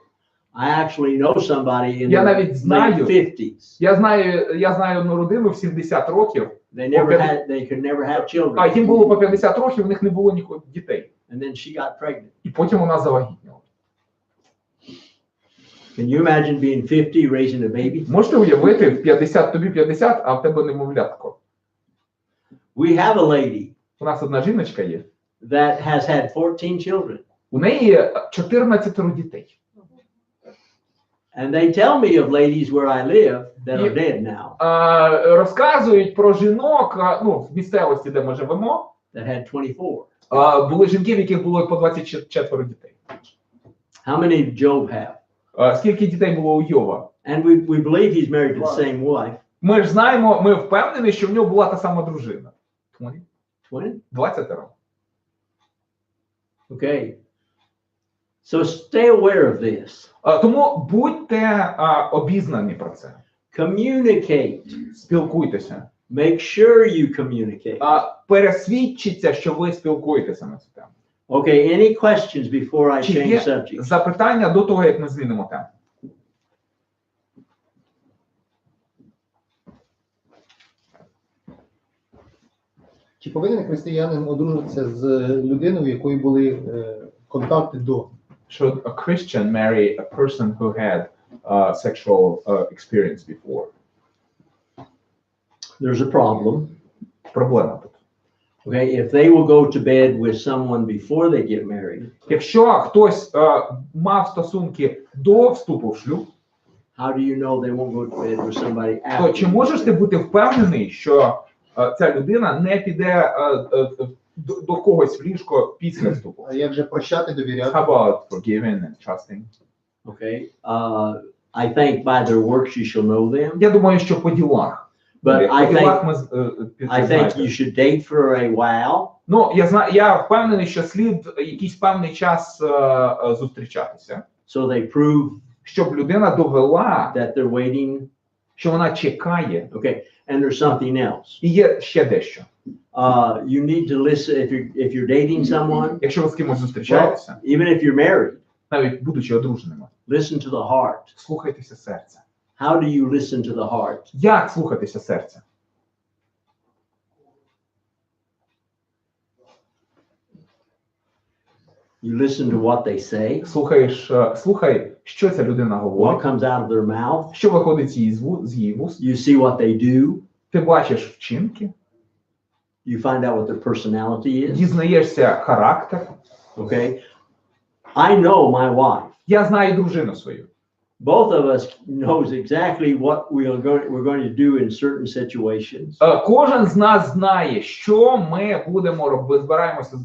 I actually know somebody in Я навіть their знаю. late 50s. Я знаю одну родину в 70 років, They could never have children. їм було по 50 років, у них не було нікого дітей. And then she got pregnant. І потім вона завагітніла. Can you imagine being 50 raising a baby? Можете уявити, в 50, тобі 50, а в тебе немовлятко. We have a lady У нас одна жіночка є. that has had 14 children. У неї є 14 дітей. And they tell me of ladies where I live that are dead now Розказують про жінок, в місцевості, де ми живемо, that had 24. були жінки, в яких було по 24 дітей. How many did Job have? Скільки дітей було у Йова? And we believe he's married to the same wife. Ми ж знаємо, ми впевнені, що в нього була та сама дружина. 20. Okay. So stay aware of this. Тому будьте обізнані про це. Communicate. Спілкуйтеся. Make sure you communicate. Пересвідчіться, що ви спілкуєтеся на цю тему. Okay, any questions before I Чи change є subject? запитання до того, як ми змінимо тему? Чи повинен християнин одружитися з людиною, у якої були контакти до? Should a Christian marry a person who had sexual experience before? There's a problem. Проблема тут. Okay, if they will go to bed with someone before they get married, Якщо хтось мав стосунки до вступу в шлюб, how do you know they won't go to bed with somebody то after? чи можеш ти бути впевнений, що ця людина не піде до когось в ліжко після вступу? А як же прощати, довіряти? How about forgiving and trusting? Okay, I think by their works you shall know them. Я думаю, що по ділах. But По I ділах think ми I think you should date for a while. Ну, я впевнений, що слід якийсь певний час зустрічатися, So they prove щоб людина довела, that they're waiting. що вона чекає. Okay, and there's something else. І є ще дещо. You need to listen if you're dating someone, Якщо ви з кимось зустрічаєтеся, even if you're married, навіть будучи одруженими, listen to the heart. слухайтеся серця. How do you listen to the heart? Як слухатися серця? You listen to what they say, Слухай, що ця людина what говорить, comes out of their mouth. що виходить з її вуст. You see what they do. Ти бачиш вчинки, You find out what their personality is. дізнаєшся характер. Okay. I know my wife. Я знаю дружину свою. Both of us knows exactly what we're going to do in certain situations. Кожен з нас знає, що ми будемо робити, збираємося,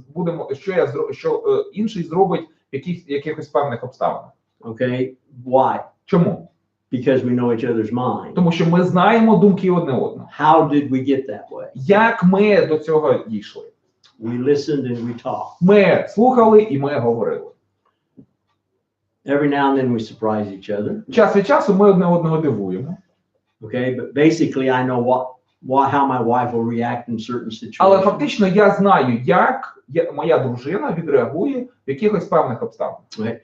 що інший зробить в якихось певних обставинах. Okay. Why? Чому? Because we know each other's mind. Тому що ми знаємо думки одне одного. How did we get that way? Як ми до цього дійшли? We listened and we talked. Ми слухали і ми говорили. Every now and then we surprise each other. Час від часу ми одне одного дивуємо. Okay, but basically I know how my wife will react in certain situations. Але фактично я знаю, як моя дружина відреагує в якихось певних обставинах. Right?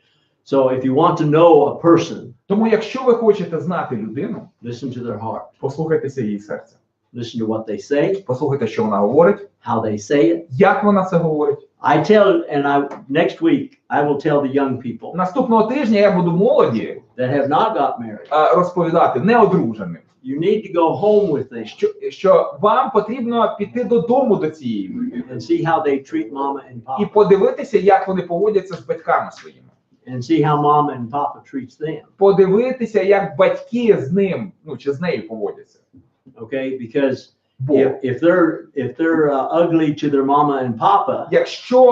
So if you want to know a person, Тому якщо ви хочете знати людину, listen to their heart. послухайтеся її серця. Listen to what they say, Послухайте, що вона говорить, how they say it. як вона це говорить. Next week I will tell the young people Наступного тижня я буду молоді that have not got married. Розповідати неодруженим, You need to go home with them що вам потрібно піти додому до цієї людини and see how they treat mama and і papa подивитися, як вони поводяться з батьками своїми. and see how mama and papa treats them. Подивитися, як батьки з ним, чи з нею поводяться. Okay, because Бо if they're ugly to their mama and papa, якщо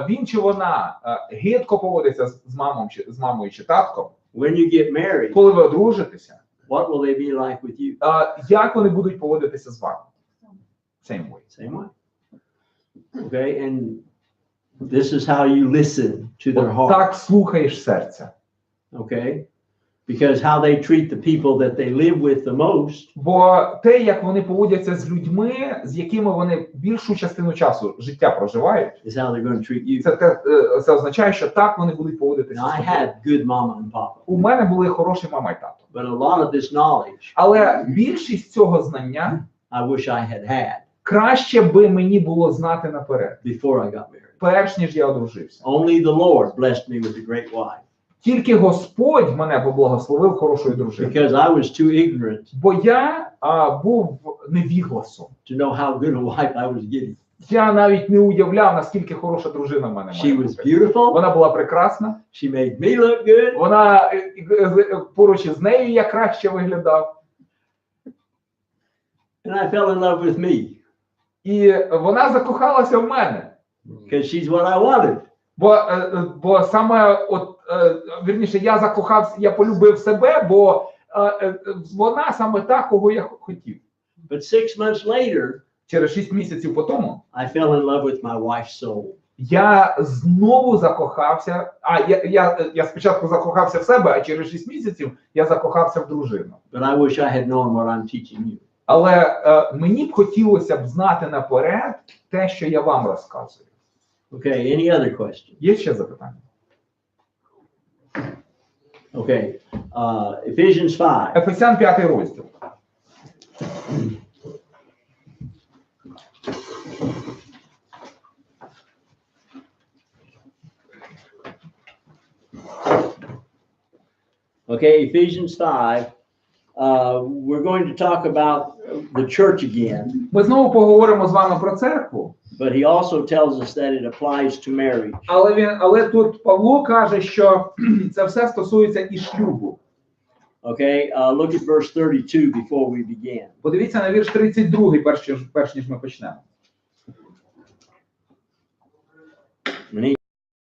він чи вона гидко поводиться з мамою чи татком, when you get married, коли ви одружитеся, what will they be like with you? як вони будуть поводитися з вами? Same way. Same way. Okay, and this is how you listen to their heart. Так слухаєш серця. Okay, because how they treat the people that they live with the most. Бо те, як вони поводяться з людьми, з якими вони більшу частину часу життя проживають, Is how they're going to treat you. це означає, що так вони будуть поводитися. Now, I з тобою. had good mama and papa, У мене були хороші мама і тато. but a lot of this knowledge Але більшість цього знання I wish I had краще би мені було знати наперед, before I got married. перш ніж я одружився. Only the Lord blessed me with a great wife, Тільки Господь мене поблагословив хорошою дружиною. because I was too ignorant Бо я був невігласом. to know how good a wife I was getting. Я навіть не уявляв, наскільки хороша дружина в мене має She was бути. beautiful. Вона була прекрасна. She made me look good. Вона поруч із нею я краще виглядав. And I fell in love with me І вона закохалася в мене. because she's what I wanted. Бо саме вірніше, я закохався, я полюбив себе, бо вона саме та, кого я хотів. But 6 months later, Через 6 місяців по тому I fell in love with my wife's soul. я знову закохався. Я спочатку закохався в себе, а через 6 місяців я закохався в дружину. But I wish I had known what I'm teaching you. Але мені б хотілося б знати наперед те, що я вам розказую. Okay, any other questions? Є ще запитання? Okay, Ephesians 5. Ефесян 5 розділ. Okay, Ephesians 5. We're going to talk about the church again, Ми знову поговоримо з вами про церкву. but he also tells us that it applies to marriage. Але тут Павло каже, що це все стосується і шлюбу. Okay, look at verse 32 before we begin. Подивіться на вірш 32, перш ніж ми почнемо.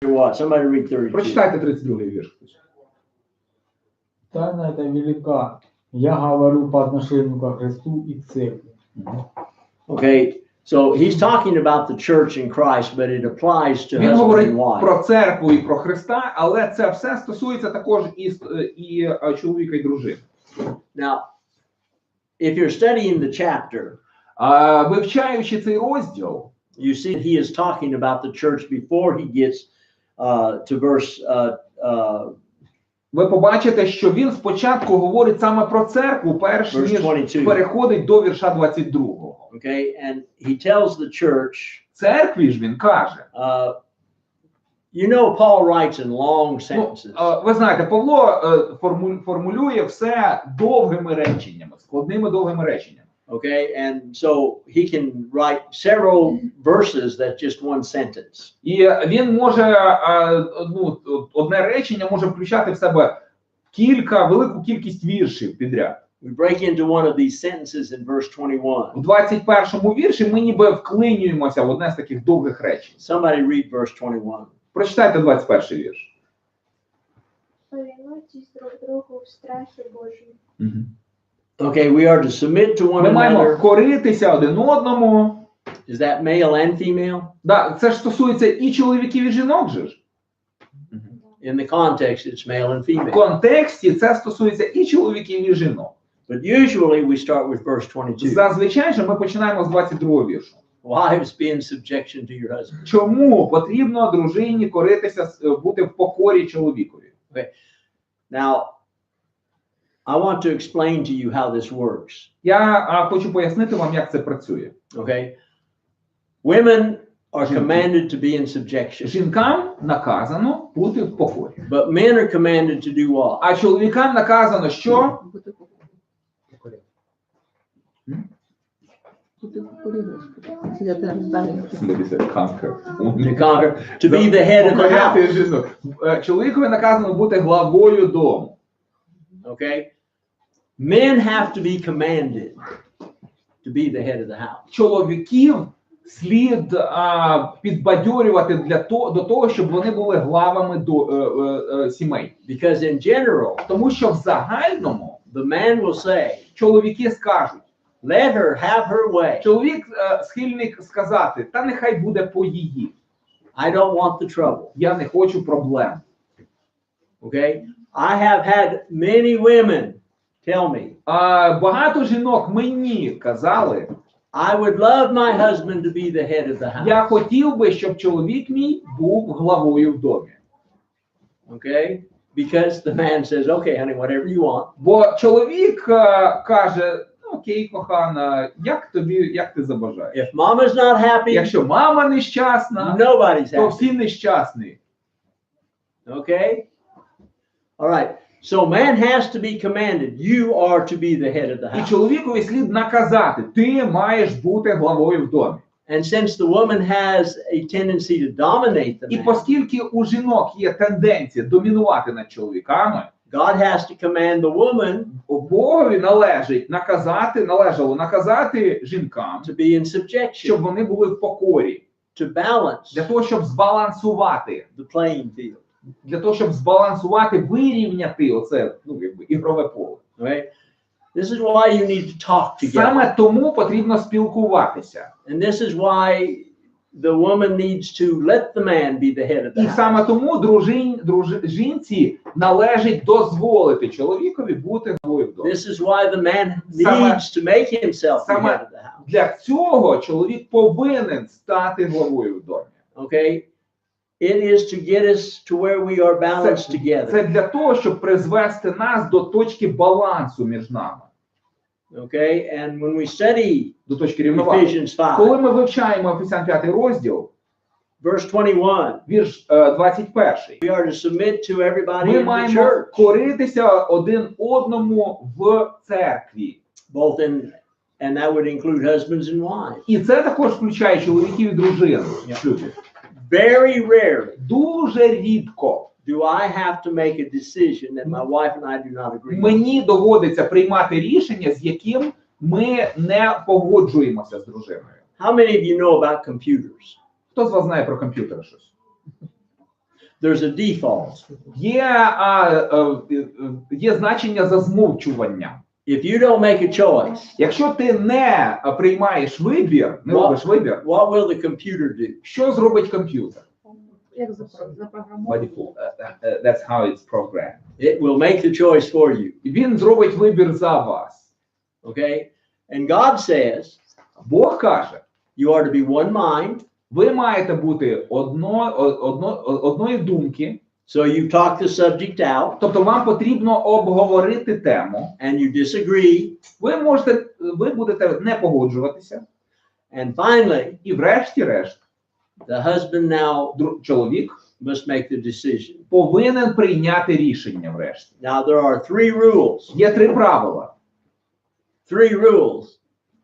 What? Somebody read 32. Прочитайте 32-й вірш. Тайна эта велика. Я говорю по отношению к Христу и к церкви. Okay, so he's talking about the church in Christ, but it applies to Він husband говорить and wife. про церкву і про Христа, але це все стосується також і чоловіка, і дружини. Now, if you're studying the chapter, Вивчаючи цей розділ, you see that he is talking about the church before he gets to verse ви побачите, що він спочатку говорить саме про церкву, перш Verse ніж 22. переходить до вірша 22-го. okay, and he tells the church Церкві ж він каже, You know, Paul writes in long Ну, sentences. ви знаєте, Павло формулює все довгими реченнями, складними довгими реченнями. Okay, and so he can write several verses that's just one sentence. І він може, ну, одне речення може включати в себе велику кількість віршів підряд. We break into one of these sentences in verse 21. У 21-му вірші ми ніби вклинюємося в одне з таких довгих речень. Somebody read verse 21. Прочитайте 21-й вірш. Повинуйтесь друг другу в страхі Божому. Okay, we are to submit to one Ми маємо another. коритися один одному. Is that male and female? Да, це ж стосується і чоловіків, і жінок же ж. In the context, it's male and В female. контексті це стосується і чоловіків, і жінок. But usually we start with verse 22. Зазвичай же ми починаємо з 22-го віршу. Wives, be in subjection to your husband. Чому потрібно дружині коритися, бути в покорі чоловікові? Now, I want to explain to you how this works. Я хочу пояснити вам, як це працює. Okay? Women are commanded to be in subjection, Жінкам наказано бути в покорі. but men are commanded to do what? А чоловікам наказано що? Бути покорі. Бути покорі, Господи. Це я теж далі. To conquer, to be the head of the Покоряти house. жінок. Чоловікові наказано бути главою дому. Okay? Men have to be commanded to be the head of the house. Чоловіків слід підбадьорювати до того, щоб вони були главами сімей. Because in general, Тому що в загальному the man will say, чоловіки скажуть, let her have her way. чоловік схильний сказати, та нехай буде по її. I don't want the trouble. Я не хочу проблем. Okay? I have had many women tell me, Багато жінок мені казали, I would love my husband to be the head of the house. я хотів би, щоб чоловік мій був главою в домі. Okay? Because the man says, okay, honey, whatever you want. Бо чоловік каже, окей, кохана, як ти забажаєш? If mama's not happy, Якщо мама нещасна, nobody's то happy. всі нещасні. Okay? All right. So man has to be commanded. You are to be the head of the І house. чоловікові слід наказати, ти маєш бути главою в домі. And since the woman has a tendency to dominate the І man, оскільки у жінок є тенденція домінувати над чоловіками, God has to command the woman Богові належало наказати жінкам, to be in subjection, щоб вони були в покорі, to balance для того, щоб збалансувати, the playing field. вирівняти оце, ігрове поле. Right? This is why you need to talk together. Саме тому потрібно спілкуватися. And this is why the woman needs to let the man be the head of the І house. саме тому жінці належить дозволити чоловікові бути главою в домі. This is why the man Саме- needs to make himself the head of the house. Для цього чоловік повинен стати главою в домі. Okay? It is to get us to where we are balanced together. Це для того, щоб призвести нас до точки балансу між нами, Okay? And when we study до точки рівноваги. Ephesians 5, Коли ми вивчаємо Ефесян 5 розділ, verse 21, вірш 21, we are to submit to everybody ми in the маємо church, коритися один одному в церкві. both in, and that would include husbands and wives. І це також включає чоловіків і дружин в шлюбі. Very rarely Дуже рідко do I have to make a decision that my wife and I do not agree with. мені доводиться приймати рішення, з яким ми не погоджуємося з дружиною. How many of you know about computers? Хто з вас знає про комп'ютери щось? There's a default. Є значення за змовчуванням. If you don't make a choice, Якщо ти не приймаєш вибір, не робиш вибір, what will the computer do? що зробить комп'ютер? Як By запрограмовано. default. That's how it's programmed. It will make the choice for you. Він зробить вибір за вас. Okay? And God says Бог каже, you are to be one mind. ви маєте бути одної думки, So you talk the subject out тобто вам потрібно обговорити тему. and you disagree. Ви будете не погоджуватися. And finally, І врешті-решт, the husband now чоловік must make the decision. повинен прийняти рішення врешті. Now there are 3 rules. Є 3 правила. 3 rules.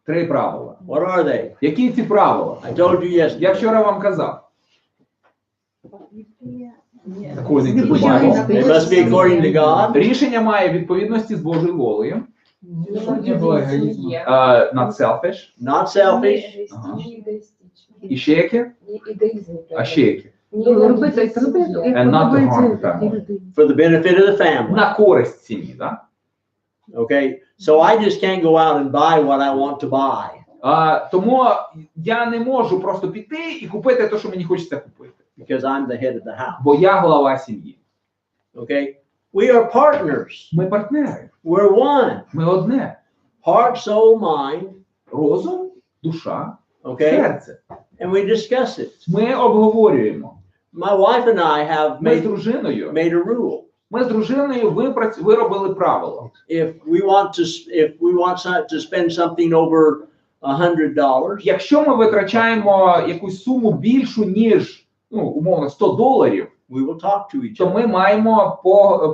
3 правила. What are they? Які ці правила? I told you yesterday. Я вчора вам казав. According to the Відповідальність. Bible. They must be according to God. Рішення має відповідності з Божою волею. Щоб не було егоїзму. Not selfish. Not selfish. Ага. І ще яке? А ще яке? Робити, як And not to harm подобається family. людині. For the benefit of the family. На користь сім'ї, так? Okay? So I just can't go out and buy what I want to buy. Тому я не можу просто піти і купити те, що мені хочеться купити. Because I'm the head of the house. Бо я глава сім'ї. Okay? We are partners. Ми партнери. We're one. Ми одне. Heart, soul, mind. Розум, душа, Okay? серце. And we discuss it. Ми обговорюємо. My wife and I have Ми з made дружиною. a rule. Ми з дружиною виробили правило. If we want to spend something over $100, Якщо ми витрачаємо якусь суму більшу, ніж, умовно, $100, we will talk to each то other. ми маємо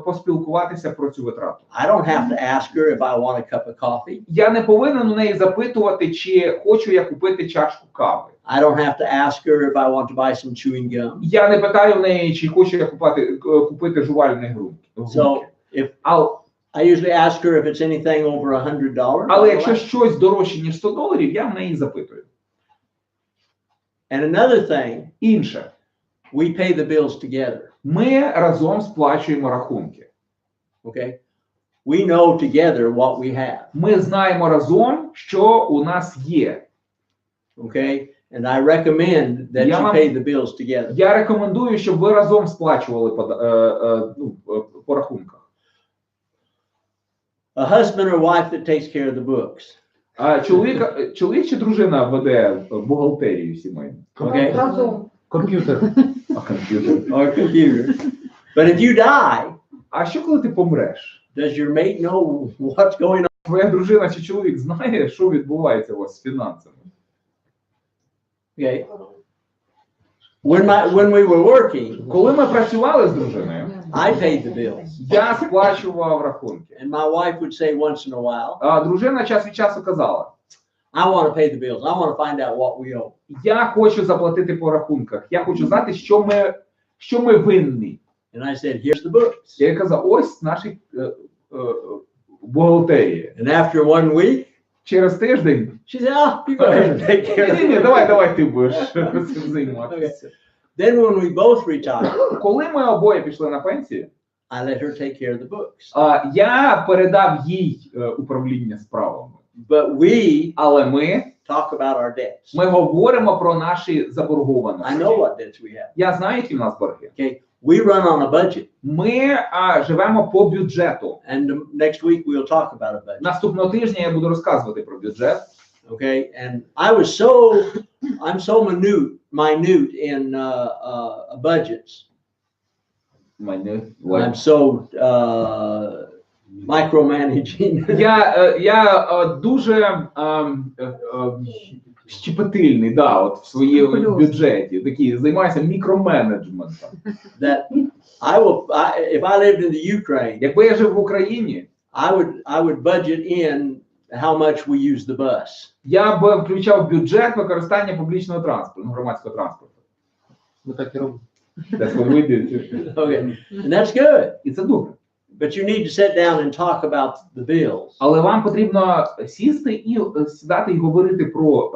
поспілкуватися про цю витрату. I don't have to ask her if I want a cup of coffee. Я не повинен у неї запитувати, чи хочу я купити чашку кави. I don't have to ask her if I want to buy some chewing gum. Я не питаю в неї, чи хочу я купити жувальні гумки. So if I usually ask her if it's anything over $100. Але якщо щось дорожче, ніж $100, я в неї запитую. And another thing, Інше. we pay the bills together. Ми разом сплачуємо рахунки. Okay? We know together what we have. Ми знаємо разом, що у нас є. Okay? And I recommend that Я you вам- pay the bills together. Я рекомендую, щоб ви разом сплачували по рахунках. A husband or wife that takes care of the books. А чоловік чи дружина веде бухгалтерію сімейну? Okay? Разом. Комп'ютер. А комп'ютер? Or computer. But if you die, А що коли ти помреш? does your mate know what's going on? Твоя дружина чи чоловік знає, що відбувається у вас з фінансами? Okay? When we were working, Коли ми працювали з дружиною, I paid the bills. я сплачував рахунки. And my wife would say once in a while, А дружина час від часу казала: I want to pay the bills. I want to find out what we owe. я хочу заплатити по рахунках, я хочу знати, що ми винні. And I said, here's the books. Я їй казав, ось наші бухгалтерії. And after 1 week, Через тиждень, she said, you go ahead and take care of ні, it. давай ти будеш цим займатися. Then when we both retired, Коли ми обоє пішли на пенсію, I let her take care of the books. я передав їй управління справами. But we Але ми talk about our debts. говоримо про наші I заборгованості. know what debts we have. Я знаю, які в нас борги. Okay, we run on a budget. Ми живемо по бюджету. And next week we'll talk about a budget. Наступного тижня я буду розказувати про бюджет. Okay, and I'm so minute in budgets. I'm so micromanaging. Я дуже щепетильний, от в своєму бюджеті. Такий, займаюся мікроменеджментом. That if I lived in the Ukraine, Якби я жив в Україні, I would budget in how much we use the bus. я б включав бюджет використання публічного транспорту, громадського транспорту. Ми так і робимо. That's what we do. Okay, and that's good. І це добре. But you need to sit down and talk about the bills. Але вам потрібно сідати і говорити про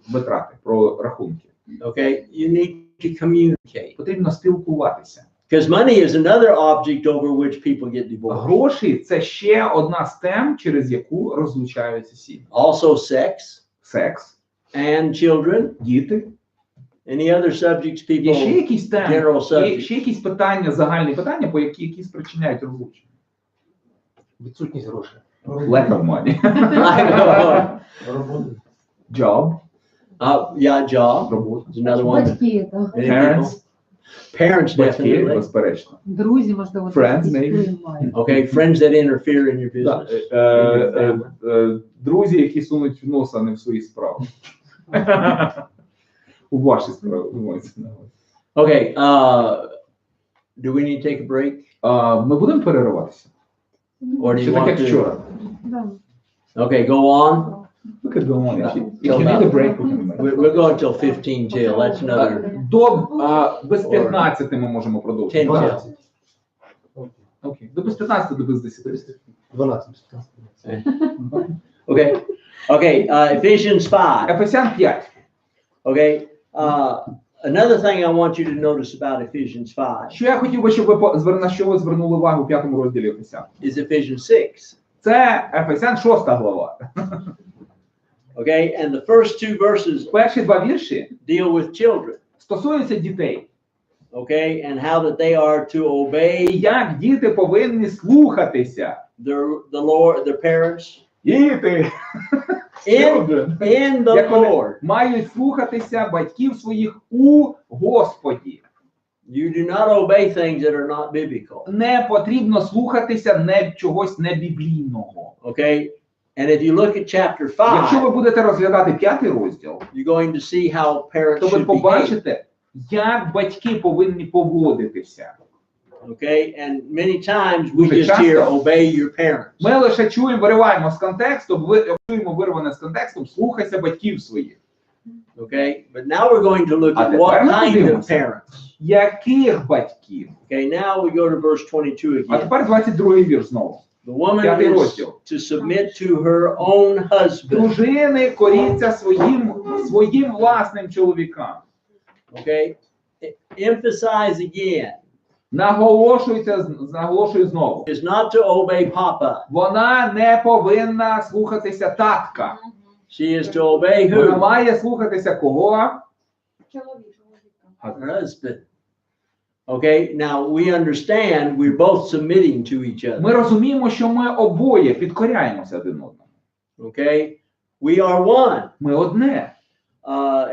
витрати, про рахунки. Okay, you need to communicate. Потрібно спілкуватися. Because money is another object over which people get divorced. Гроші – це ще одна з тем, через яку розлучаються сім'ї. Also sex Секс, and children. діти. Any other subjects Є ще people якісь теми, general є subjects. ще якісь питання, загальні питання, по які спричиняють розлучення. Відсутність грошей. Lack of money. I know. Роботи. Job. Yeah, job Робота. is another one. Батьки, так. Many Parents. people. Parents Батьки, definitely. безперечно. Друзі, можливо, Friends, якісь maybe. впливають. Okay, friends that interfere in your Да. business. Друзі, які сунуть носа не в свої справи. У ваші справи, думається. Okay, Do we need to take a break? Ми будемо перериватися? Or do Чи you так want як to? вчора? Да. Okay, go on. We could go on. If Till you need a now. break, we can make it. We're going till 15 till. That's another Без 15 ми можемо 10 продовжити. till. Окей. До без 15, до без 10. 12. Okay. Okay. Ephesians 5. Ефесян 5. Okay. Another thing I want you to notice about Ephesians 5 Що я хотів би, щоб на що ви звернули увагу у 5 розділі Ефесян? is Ephesians 6. Це Ефесян 6 глава. Okay. And the first two verses Перші 2 вірші deal with children. стосуються дітей. Okay. And how that they are to І obey як діти повинні слухатися. the Lord, their parents Діти! in the Як вони Lord. мають слухатися батьків своїх у Господі. You do not obey things that are not biblical. Не потрібно слухатися чогось небіблійного. Okay. And if you look at chapter Якщо ви 5, будете розглядати 5 розділ, you're going to see how parents то ви should behave. побачите, як батьки повинні поводитися. Okay. And many times we Дуже just hear часто obey your parents. ми лише чуємо, вириваємо з контексту, чуємо вирване з контекстом, слухайся батьків своїх. Okay. But now we're going to look А at тепер what ми kind of подивимося. parents. Яких батьків? Okay. Now we go to verse 22 А again. тепер 22 вірш знову. The woman П'ятий is розділ. to submit to her own husband. Дружини коріться своїм власним чоловікам. Okay. Emphasize again. Наголошую знову. Is not to obey Papa. Вона не повинна слухатися татка. She is to obey Вона who? має слухатися кого? Чоловік. Her husband. Okay, now we understand we're both submitting to each other. Ми розуміємо, що ми обоє підкоряємося один одному. Okay, we are one. Ми одне.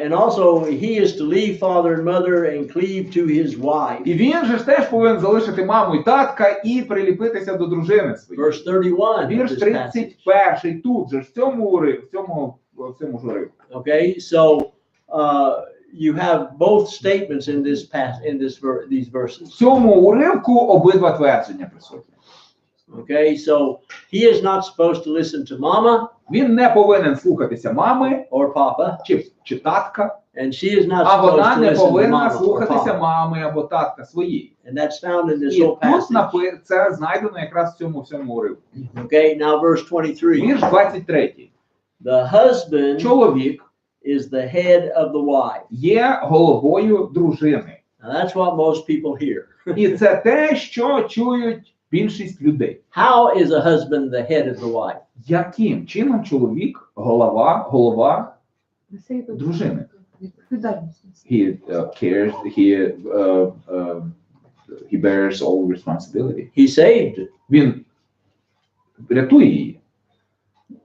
And also, he is to leave father and mother and cleave to his wife. І він же ж теж повинен залишити маму і татка і приліпитися до дружини своєї. Verse 31. of Вірш this passage. 31 тут же, в цьому ж уривку. Okay, so you have both statements in these verses. В цьому уривку обидва твердження присутні. Okay, so he is not supposed to listen to mama Він не повинен слухатися мами or papa, чи татка, and she is not а supposed вона to не listen to повинна mama or слухатися papa. мами або татка своєї. And that's found in this І whole тут passage. це знайдено якраз в цьому всьому уривку. Okay, now verse 23. Вірш 23. The husband Чоловік is the head of the wife. є головою дружини. Now that's what most people hear. І це те, що чують більшість людей. How is a husband the head of the wife? Яким чином чоловік голова дружини? Відповідальність. He cares, he bears all responsibility. He saved it. Він рятує її.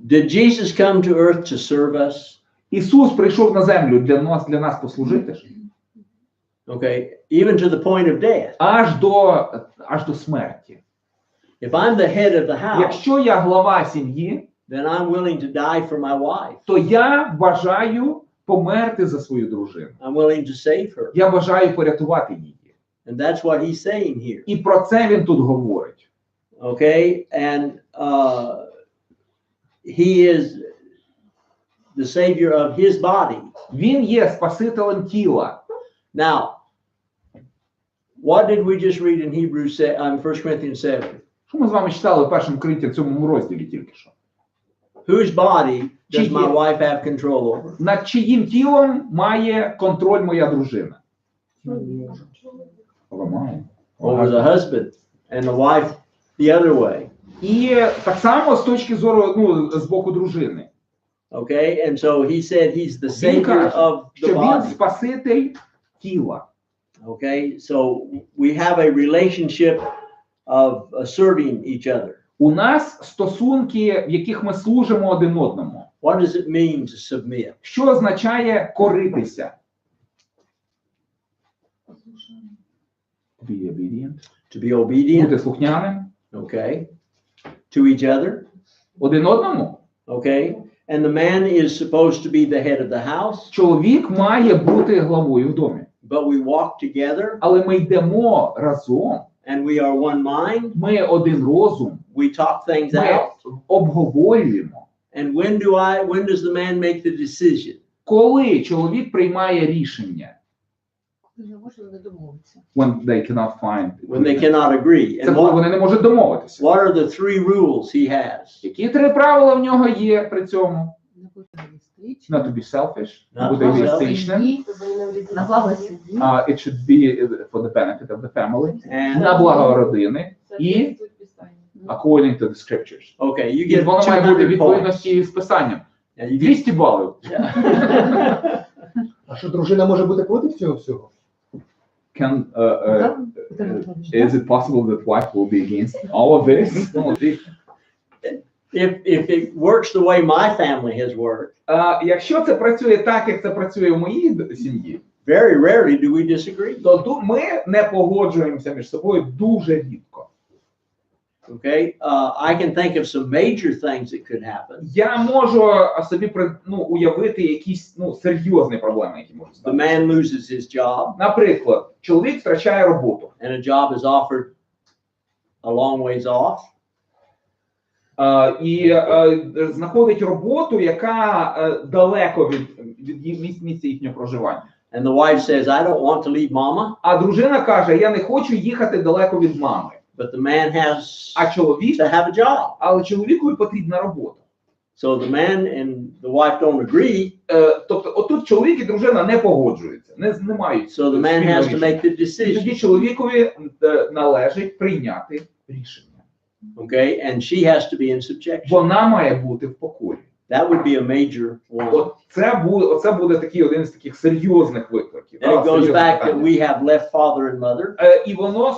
Did Jesus come to earth to serve us? Ісус прийшов на землю для нас послужити ж. Okay, even to the point of death. Аж до смерті. If I'm the head of the house, Якщо я глава сім'ї, then I'm willing to die for my wife. то я бажаю померти за свою дружину. I'm willing to save her. Я бажаю порятувати її. And that's what he's saying here. І про це він тут говорить. Okay, and he is the savior of his body. Він є спасителем тіла. Now, what did we just read in 1 Corinthians 7? Що ми з вами читали в 1 Коринтян в цьому розділі тільки що? Whose body does my Чиє? wife have control over? Над чиїм тілом має контроль моя дружина? Over the husband, and the wife the other way. І так само з точки зору, з боку дружини. Okay, and so he said he's the Він savior каже, of the що він body. спаситель тіла. Okay, so we have a relationship of serving each other. У нас стосунки, в яких ми служимо один одному. What does it mean to submit? Що означає коритися? To be obedient. To be obedient, Бути слухняним. okay, to each other, Один одному. okay, and the man is supposed to be the head of the house, Чоловік має бути главою в домі. but we walk together але ми йдемо разом, and we are one mind. ми один розум, We talk things ми out. обговорюємо. And when does the man make the decision? Коли чоловік приймає рішення, Не можна не домовитися. when they cannot find, When they cannot agree. це And коли what вони не можуть домовитися. are the 3 rules he has? Які 3 правила в нього є при цьому? Не бути егоїстичним. Not to be selfish, не Not бути to be егоїстичним. На благо сім'ї. It should be for the benefit of the family. And На благо родини. І according to the scriptures. okay, you І get воно має бути 200 points. відповідності з писанням. And you get 200 балів. А що дружина може бути проти цього всього? Can, Так? is it possible that wife will be against all of this? if it works the way my family has worked, Якщо це працює так, як це працює в моїй сім'ї, very rarely do we disagree. то тут ми не погоджуємося між собою дуже рідко. Okay, I can think of some major things that could happen. Я можу собі уявити якісь серйозні проблеми, які можуть The стати. man loses his job, Наприклад, чоловік втрачає роботу, and a job is offered a long ways off, і знаходить роботу, яка далеко від місця їхнього проживання. and the wife says, "I don't want to leave Mama," А дружина каже, я не хочу їхати далеко від мами. but the man has А чоловік, to have a job. але чоловікові потрібна робота. So the man and the wife don't agree. Тобто, отут чоловік і дружина не погоджуються, не мають. So the man спільного has to рішення. make the І decision. тоді чоловікові належить прийняти рішення. Okay, and she has to be in subjection. Вона має бути в покорі. That would be a major one. Оце буде такий один з таких серйозних викликів. And it goes серйозне back that питання. we have left father and mother.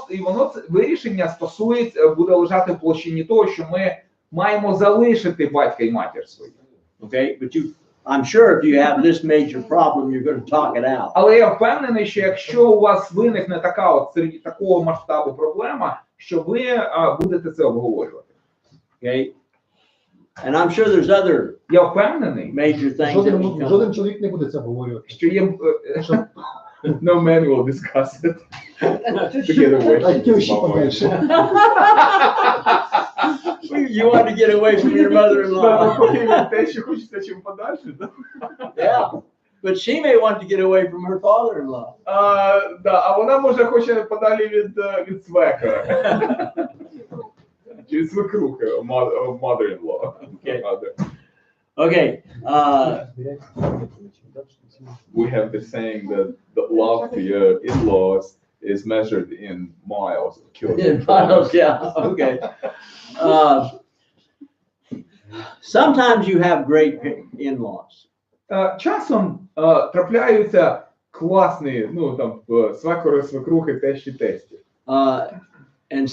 І воно це вирішення стосується, буде лежати в площині того, що ми маємо залишити батька і матір свої. Okay, but I'm sure if you have this major problem, you're going to talk it out. Але я впевнений, що якщо у вас виникне такого масштабу проблема, що ви будете це обговорювати. Okay, and I'm sure there's other Я впевнений, major things that we come. Жоден чоловік не буде це обговорювати. що є no man will discuss it. Together with А тещі подальше. You want to get away from your mother-in-law. Те, що хочеться чим подальше. Yeah, but she may want to get away from her father-in-law. А вона може хоче подалі від свекра. Чи від свекрухи, mother-in-law. Okay, We have the saying that the love to your in-laws is measured in miles of kilometers. yeah, okay. Sometimes you have great in-laws. Часом трапляються класні, свекори, свекрухи, тещі, тесті. And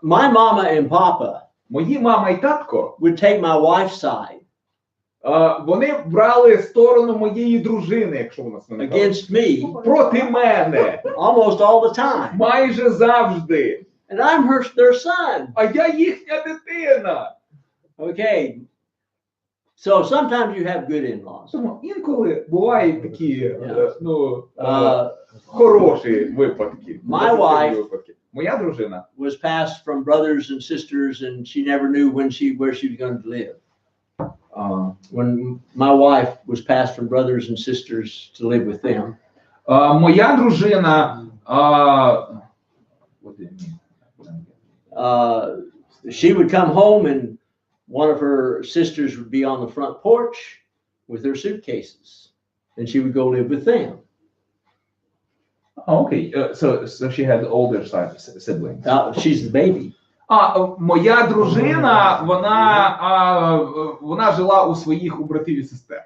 my mama and papa Мої мама і татко, would take my wife's side вони брали сторону моєї дружини, якщо у нас виникало, against me проти мене, almost all the time. майже завжди. And I'm their son. А я їхня дитина. Okay. So sometimes you have good in-laws. Тому інколи бувають такі, Uh, хороші випадки. My позитивні wife- випадки. Моя дружина was passed from brothers and sisters, and she never knew where she was going to live. When my wife was passed from brothers and sisters to live with them, моя дружина she would come home and one of her sisters would be on the front porch with their suitcases, and she would go live with them. Okay, so she had older siblings. She's the baby. Моя дружина, вона жила у своїх братів і сестер.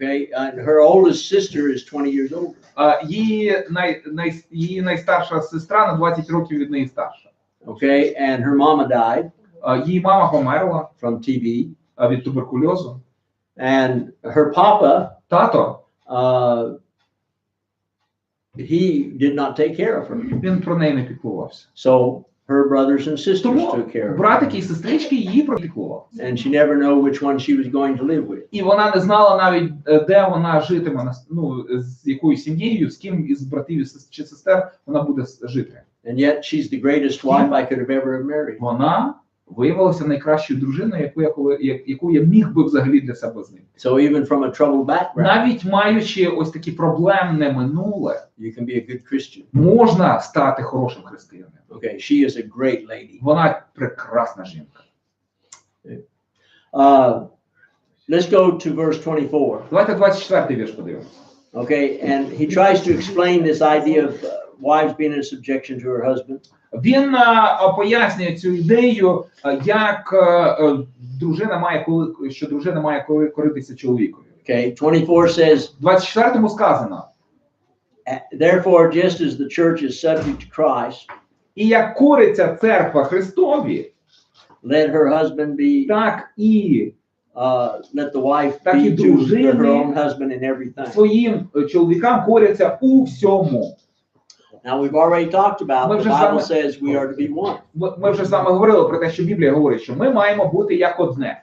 Okay, and her oldest sister is 20 years older. Її найстарша сестра на 20 років від неї старша. Okay, and her mama died Її мама померла from TB, від туберкульозу. and her papa, Тато, he did not take care of her. він про неї не піклувався. So her brothers and sisters Тому took care of her. братики і сестрички її пропікували. And she never knew which one she was going to live with. І вона не знала навіть, де вона житиме, ну, з якою сім'єю, з ким із братів чи сестер вона буде жити. And yet she's the greatest wife I could have ever married. Вона виявилася найкращою дружиною, яку я міг би взагалі для себе знайти. So even from a troubled background, Навіть маючи ось таке проблемне минуле, you can be a good Christian. можна стати хорошим християнином. Okay, she is a great lady. Вона прекрасна жінка. Let's go to verse 24. Давайте 24-й вірш подивимося. Okay, and he tries to explain this idea of wives being in subjection to her husband. Він пояснює цю ідею, як дружина має коритися чоловікові. Okay, 24 says, 24-му сказано: therefore, just as the church is subject to Christ, і як кориться церква Христові, let her husband be, так і let the wife Так і be to her дружини own husband in everything. своїм чоловікам коряться у всьому. Now we've already talked about, Ми the вже з Bible вами- says we are to be one. Ми вже з вами говорили про те, що Біблія говорить, що ми маємо бути як одне.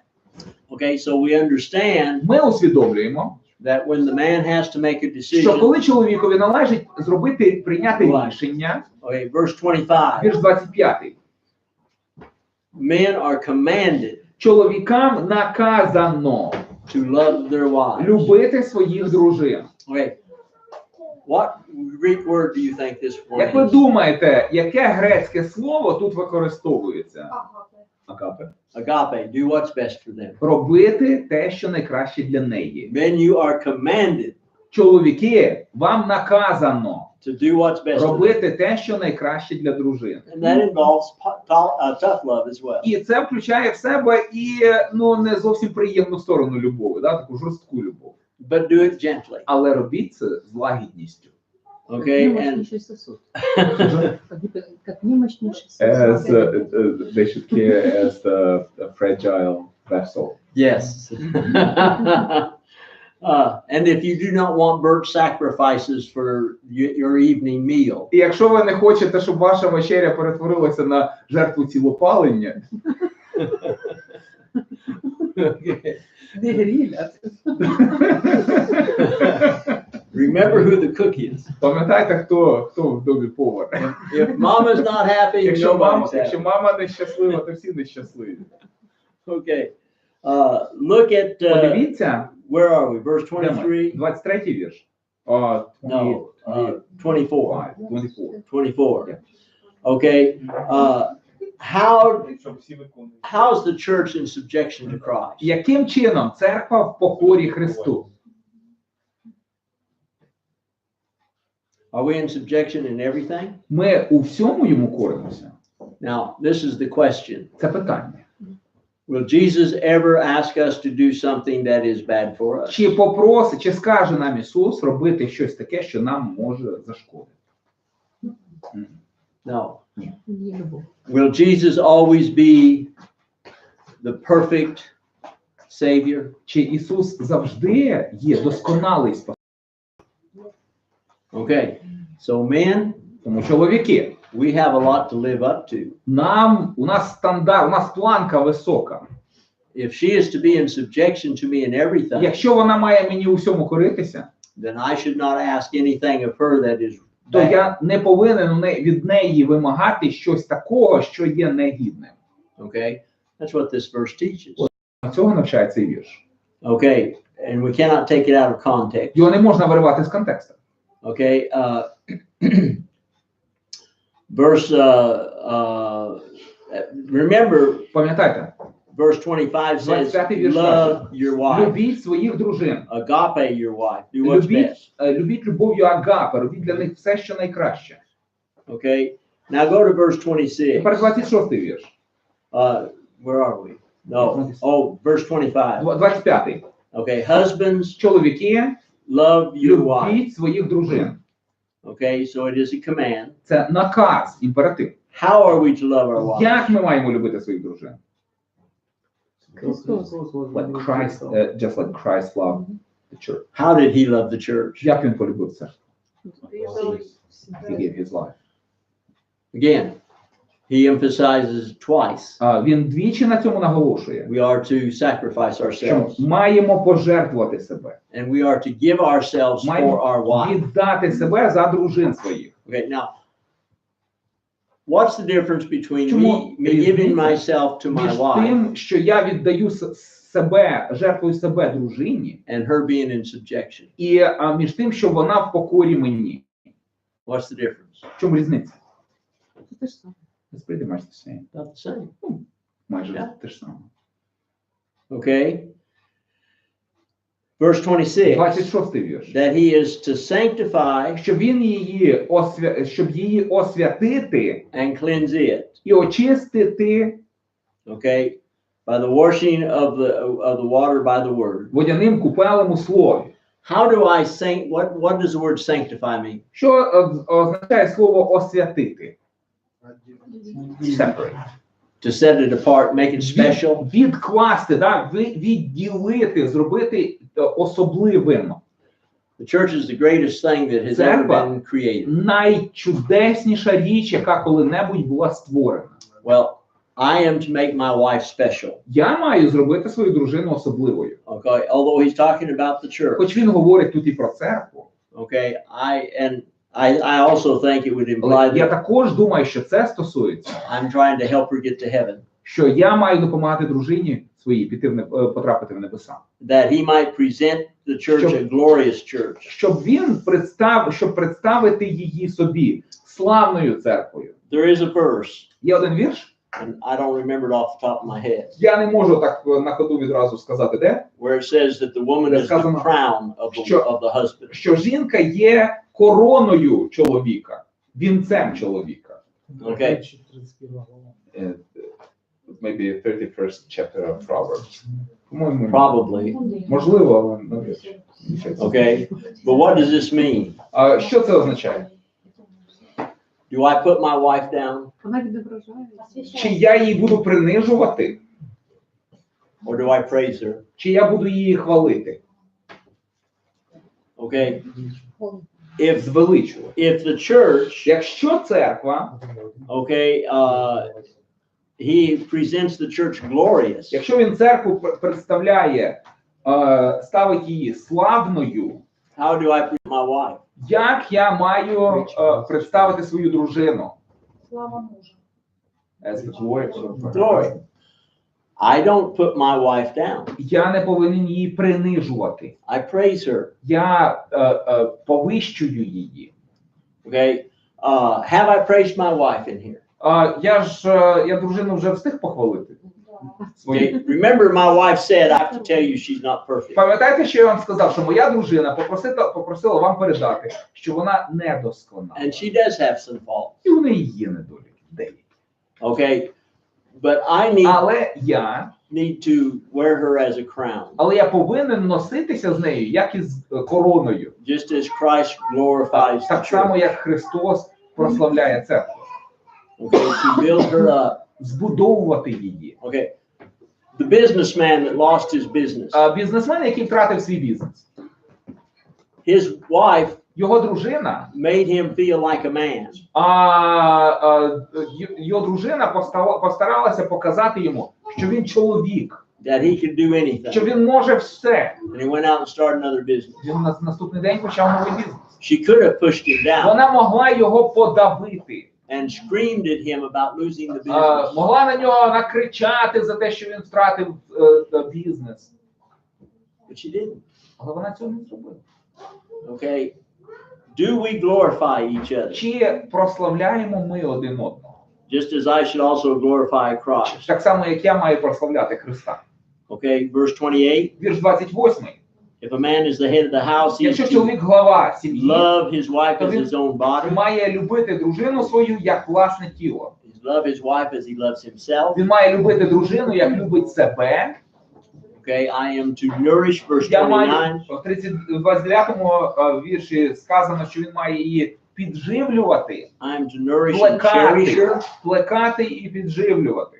Okay, so we understand Ми усвідомлюємо, that when the man has to make a що decision, коли чоловікові належить прийняти Right. рішення, okay, verse 25, вірш 25, men are commanded чоловікам наказано to love their wives. любити своїх дружин. Okay, what Greek word do you think this Як word ви is? думаєте, яке грецьке слово тут використовується? Агапе. Agape, do what's best for them. Робити те, що найкраще для неї. Men, you are commanded Чоловіки, вам наказано to do what's best for them. робити те, що найкраще для дружин. And that involves tough love as well. І це включає в себе і не зовсім приємну сторону любові, таку жорстку любов. But do it gently. Але робіть це з лагідністю. Okay, and Немощнейший сосуд. Как немощнейший сосуд. They should care as a fragile vessel. yes. And if you do not want burnt sacrifices for your evening meal, І якщо ви не хочете, щоб ваша вечеря перетворилася на жертву цілопалення, Не грилят. remember who the cook is. пам'ятайте, хто в домі повар. If mama's not happy, Якщо nobody's happy. мама не щаслива, то всі нещасливі. Okay. Look at, Подивіться, where are we? Verse 23? 23-й вірш. No, 24. 24. 24. Okay. How's the church in subjection to Christ? Яким чином церква в покорі Христу? Are we in subjection in everything? Ми у всьому йому коримося? Now, this is the question. Це питання. Will Jesus ever ask us to do something that is bad for us? Чи попросить, чи скаже нам Ісус робити щось таке, що нам може зашкодити? No. Не любовь. Will Jesus always be the perfect Savior? Чи Ісус завжди є досконалий спаситель? Okay. So men, Тому чоловіки, we have a lot to live up to. у нас стандарт, у нас планка висока. If she is to be in subjection to me in everything, Якщо вона має мені у всьому коритися, then I should not ask anything of her that is то bad. я не повинен від неї вимагати щось такого, що є негідним. Okay? That's what this verse teaches. Цього навчає цей вірш. Okay, and we cannot take it out of context. Його не можна виривати з контексту. Okay, verse, remember, Пам'ятайте, verse 25 says, 25 вірш love your wife, любіть своїх дружин. agape your wife, do what's best. Любіть любов'ю агапе, робіть для них все, що найкраще. Okay, now go to verse 26. Тепер 26-й вірш. Where are we? No, oh, verse 25. 25-й. Okay, husbands, Чоловіки, love your wife. любіть своїх дружин. Okay, so it is a command. Це наказ, імператив. How are we to love our wives? Як ми маємо любити своїх дружин? Христос. Like Christ, just like Christ loved the church. How did he love the church? Як він полюбив церкву? He gave his life. Again, He emphasizes twice. Він двічі на цьому наголошує, We are to sacrifice що ourselves. маємо пожертвувати себе, And we are to give ourselves for our маємо wife. віддати себе за дружин своїх. Okay, now, what's the difference between Чому me giving різниця myself to my між wife тим, що я віддаю себе, жертвую себе дружині, and her being in subjection? і між тим, що вона в покорі мені? What's the difference? В чому різниця? Це ж саме. It's pretty much the same. Not the same. Майже Yeah. те ж саме. Okay. Verse 26. 26-й вірш. That he is to sanctify Щоб її освятити and cleanse it. і очистити Okay. By the washing of the water by the word. водяним купелем у слові. How do I what does the word sanctify mean? Що означає слово освятити? Separate. To set it apart, make it special. Відкласти, да? Відділити, зробити особливим. The church is the greatest thing that has ever Церква been created. найчудесніша річ, яка коли-небудь була створена. Well, I am to make my wife special. Я маю зробити свою дружину особливою. Okay, although he's talking about the church. Хоч він говорить тут і про церкву. Okay, I also think it would imply Я that також думаю, що це стосується, I'm trying to help her get to heaven. що я маю допомагати дружині своїй потрапити в небеса. That he might present the church a glorious church. Щоб представити її собі славною церквою. There is a verse, Є один вірш, and I don't remember it off the top of my head, я не можу так на ходу відразу сказати де, where it says that the woman is the crown of the husband. що жінка є короною чоловіка, вінцем чоловіка. Okay. Maybe 31st chapter of Proverbs. По-моєму, Probably. можливо, але навіть. Okay. But what does this mean? Що це означає? Do I put my wife down, Вона відображає. Чи я її буду принижувати, or do I praise her? чи я буду її хвалити, Okay. If звеличувати? the church, Якщо церква, okay, he presents the church glorious. якщо він церкву представляє, ставить її славною, How do I present my wife? як я маю представити свою дружину? Слава мужа. As the glory of her. Glory. I don't put my wife down. Я не повинен її принижувати. I praise her. Я повищую її. Okay. Have I praised my wife in here? Я дружину вже встиг похвалити. Okay. Remember, my wife said, I have to tell you she's not perfect. Пам'ятаєте, що я вам сказав, що моя дружина попросила вам передати, що вона недосконала. And she does have some faults. І в неї є недоліки. Деякі. Okay. But I Але я need to wear her as a crown. я повинен носитися з нею, як із короною. Just as Christ glorifies the Так само, church. як Христос прославляє церкву. Okay. To build her up. Збудовувати її. Okay. The businessman that lost his business. Бізнесмен, який втратив свій бізнес. His wife Його дружина, made him feel like a man. його дружина постаралася показати йому, що він чоловік, That he could do що anything. він може все. And he went out and started another business. Він на наступний день почав новий бізнес. She could have pushed him down Вона могла його подавити, and screamed at him about losing the business. могла на нього накричати за те, що він втратив бізнес. But she didn't. Але вона цього не зробила. Okay. Do we glorify each other? Чи прославляємо ми один одного? Just as I should also glorify Christ. Так само, як я маю прославляти Христа. Okay, verse 28. Вірш 28. If a man is the head of the house, he is Якщо to чоловік глава сім'ї, love his wife as his own body. має любити дружину свою як власне тіло. Love his wife as he loves himself. Він має любити дружину, як любить себе. Okay, I am to nourish, verse Я маю 29. в 29-му вірші сказано, що він має її підживлювати, I am to nourish and cherish her. плекати і підживлювати.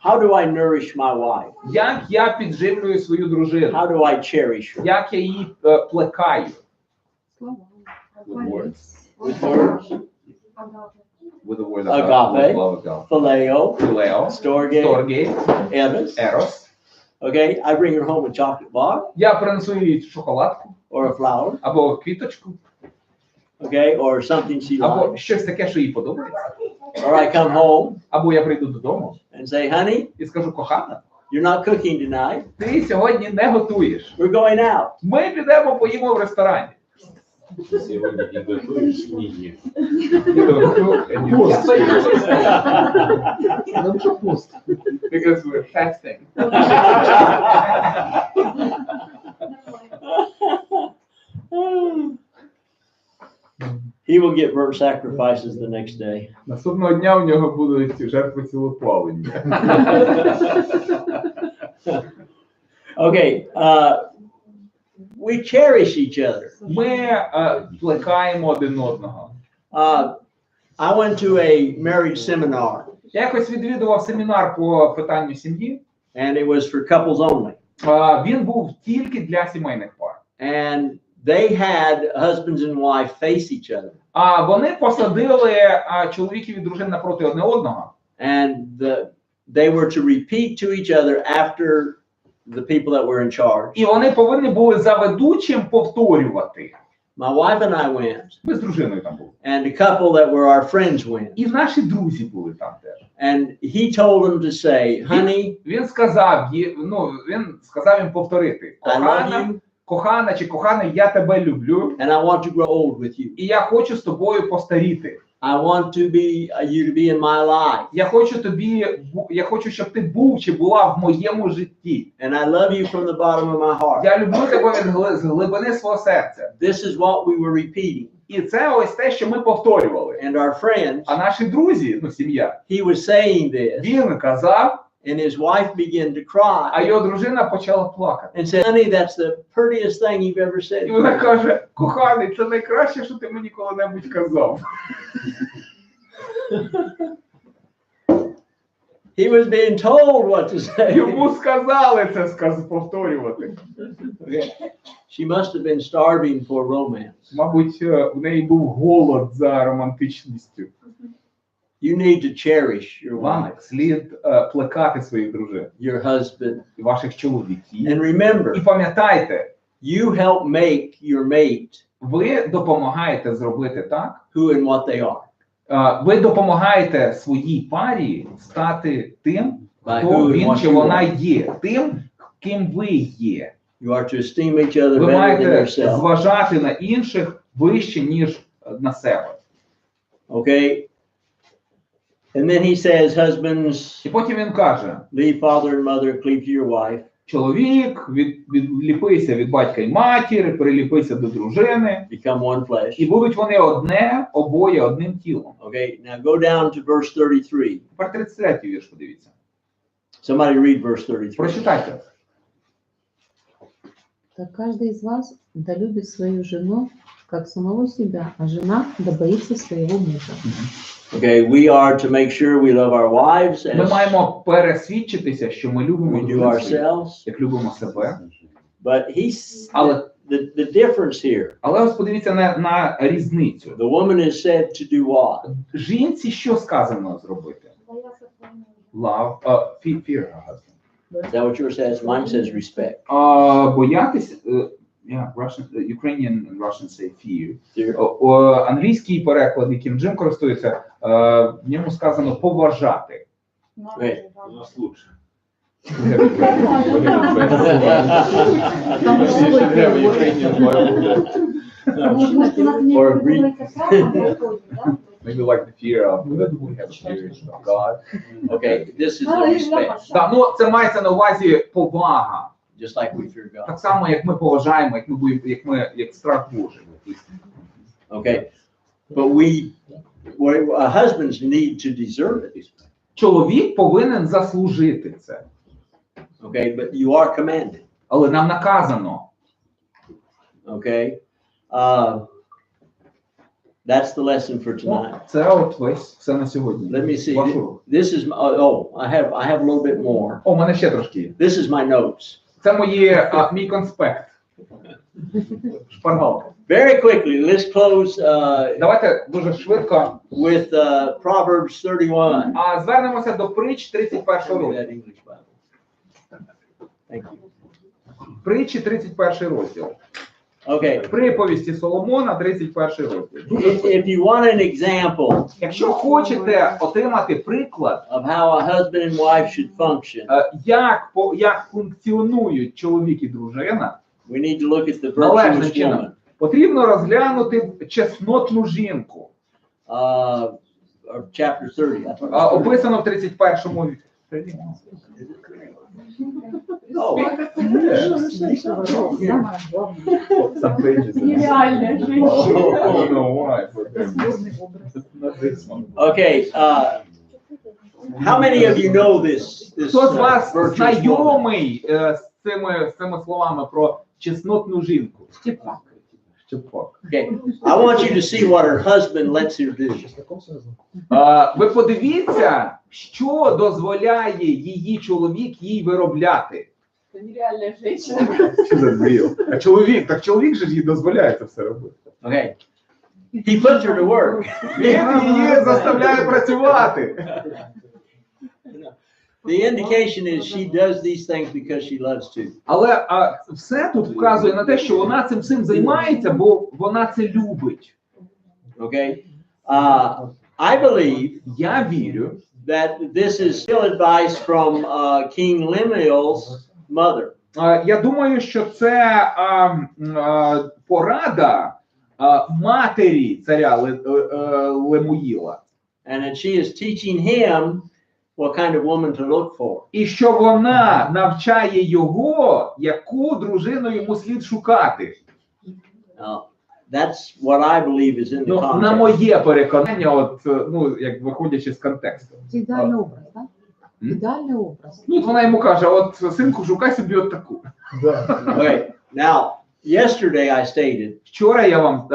How do I nourish my wife? Як я підживлюю свою дружину? How do I cherish her? Як я її плекаю? Слава. With words. with the word Agape. love agape. phileo, Phileo, storge, storge, eros. eros. Okay, I bring her home a chocolate bar Я принесу їй шоколадку or a flower, або квіточку, okay, or something she або likes. щось таке, що їй подобається. Or I come home Або я прийду додому and say, honey, і скажу, кохана, you're not cooking tonight. ти сьогодні не готуєш. We're going out. Ми підемо поїмо в ресторані. Сегодня не готовишь, не ешь. Нам що пусто. Because we're fasting. He will get burnt sacrifices the next day. Наступного дня у нього будуть жертви цілоплавлення. Okay, we cherish each other. Ми плекаємо один одного. I went to a marriage seminar, Я якось відвідував семінар по питанню сім'ї. and it was for couples only. Він був тільки для сімейних пар. And they had husbands and wife face each other. А вони посадили чоловіків і дружин напроти одне одного. And they were to repeat to each other after the people that were in charge. І вони повинні були за ведучим повторювати. My wife and I went, Ми з дружиною там були. and a couple that were our friends went. І наші друзі були там теж. And he told them to say, honey, Він сказав їм повторити. I love you, Кохана чи коханий, я тебе люблю. and I want to grow old with you. І я хочу з тобою постаріти. I want to be you to be in my life, Я хочу, щоб ти був чи була в моєму житті. and I love you from the bottom of my heart. Я люблю тебе з глибини свого серця. This is what we were repeating. І це ось те, що ми повторювали. And our friends, А наші друзі, сім'я, he was saying this, він казав, and his wife began to cry а його дружина почала плакати. and said, honey, that's the prettiest thing you've ever І said. вона каже, коханий, це найкраще, що ти мені коли-небудь казав. He was being told what to say. Йому сказали це повторювати. She must have been starving for romance. Мабуть, в неї був голод за романтичністю. You need to cherish your Вам wife, слід плекати своїх дружин, your husband, і ваших чоловіків. and remember, І пам'ятайте, you help make your mate ви допомагаєте зробити так, who and what they are. ви допомагаєте своїй парі стати тим, By хто who and він what чи you вона are. є, тим, ким ви є. You are to esteem each other Ви better than маєте yourself. зважати на інших вище, ніж на себе. Okay? And then he says, husbands, І потім він каже, leave father and mother, cleave to your wife. чоловік, відліпися від батька і матері, приліпися до дружини, Become one flesh. і будуть вони обоє одним тілом. Okay, now go down to verse 33. Тепер 33-й вірш, подивіться. Somebody read verse 33. Прочитайте. Так каждый из вас да любит свою жену, как самого себя, а жена да боится своего мужа. Okay, we are to make sure we love our wives Ми as маємо пересвідчитися, що ми любимо we do дружин своїх, ourselves. як любимо себе. But Але, the difference here, але ось подивіться на різницю. the woman is said to do what? Жінці що сказано зробити? Love, fear her husband. Is that what yours says? Mine says respect. Боятися, Ukrainian and Russian say fear. Fear. Англійський переклад, яким Джим користується, в ньому сказано поважати. Right. У нас лучше. Or agree. Maybe like the fear of we have fear of God. Okay, this is the respect, Так, ну це мається на увазі повага. just like we fear God. Так само, як ми поважаємо, як страх Божий. Okay, but husbands need to deserve it. Чоловік повинен заслужити це. Okay, but you are commanded. Але нам наказано. Okay, that's the lesson for tonight. Це от весь все на сьогодні. Let me see. Ваш урок. This is I have a little bit more. О, у мене ще трошки є. This is my notes. Це мій конспект. Шпаргалка. Very quickly, let's close Давайте дуже швидко. with Proverbs 31. А звернемося до притч 31 Show me розділ. that English Bible. Thank you. Притчі 31 розділ. Okay. Приповісті Соломона 31 розділ. If you want an example Якщо хочете отримати приклад, of how a husband and wife should function, як функціонують чоловік і дружина, we need to look at the належним virtuous чином, woman. потрібно розглянути чеснотну жінку. Or chapter 30. I thought it was 30. Описано в 31-му. Oh, Нереальная okay. How many of you know this Хто з вас virtuous woman? знайомий з цими словами про чеснотну жінку? Щепак. Okay. I want you to see what her husband lets her do. Ви подивіться, що дозволяє її чоловік їй виробляти. Нереальная женщина. Що за бріл? А чоловік же їй дозволяє це все робити. Okay. He puts her to work. Він її заставляє працювати. The indication is she does these things because she loves to. Але все тут вказує на те, що вона цим всім займається, бо вона це любить. Okay. I believe Я вірю, that this is still advice from King Lemuel's mother. Я думаю, що це порада матері царя Лемуїла. And that she is teaching him what kind of woman to look for. І що вона навчає його, яку дружину йому слід шукати. That's what I believe is in the Ну, на context. моє переконання, от, ну, як виходячи з контексту. Ідеальний образ, так? Ідеальний образ. Ну, вона йому каже, от, синку, шукай собі от таку. Okay. Now, yesterday I stated Вчора я вам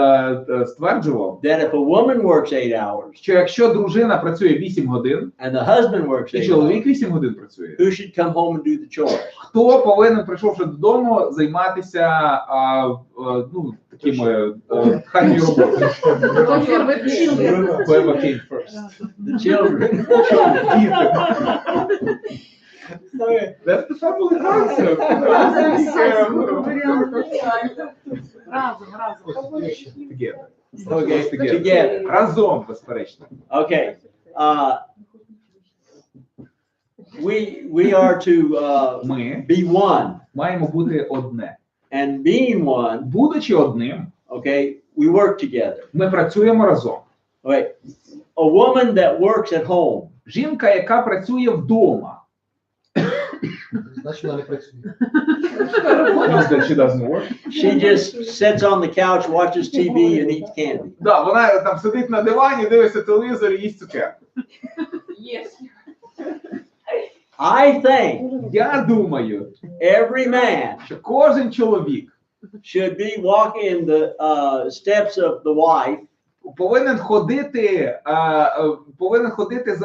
стверджував, that if a woman works 8 hours що якщо дружина працює 8 годин, and the husband works і 8 чоловік hours, 8 годин працює, who should come home and do the chores? хто повинен, прийшовши додому, займатися ну, такими хатньою роботою? Whoever came first. The children. That's the family concept. Together. Okay, together. Разом, безперечно. Okay. We are to Ми be one. маємо бути одне. And being one, Будучи одним, okay, we work together. ми працюємо разом. Okay. A woman that works at home, Жінка, яка працює вдома, Значить, вона не працює. she doesn't work. she just sits on the couch, watches TV, and eats candy. Да, вона там сидить на дивані, дивиться телевізор і їсть цукерки. I think Я думаю, every man що кожен чоловік should be walking the steps of the wife повинен ходити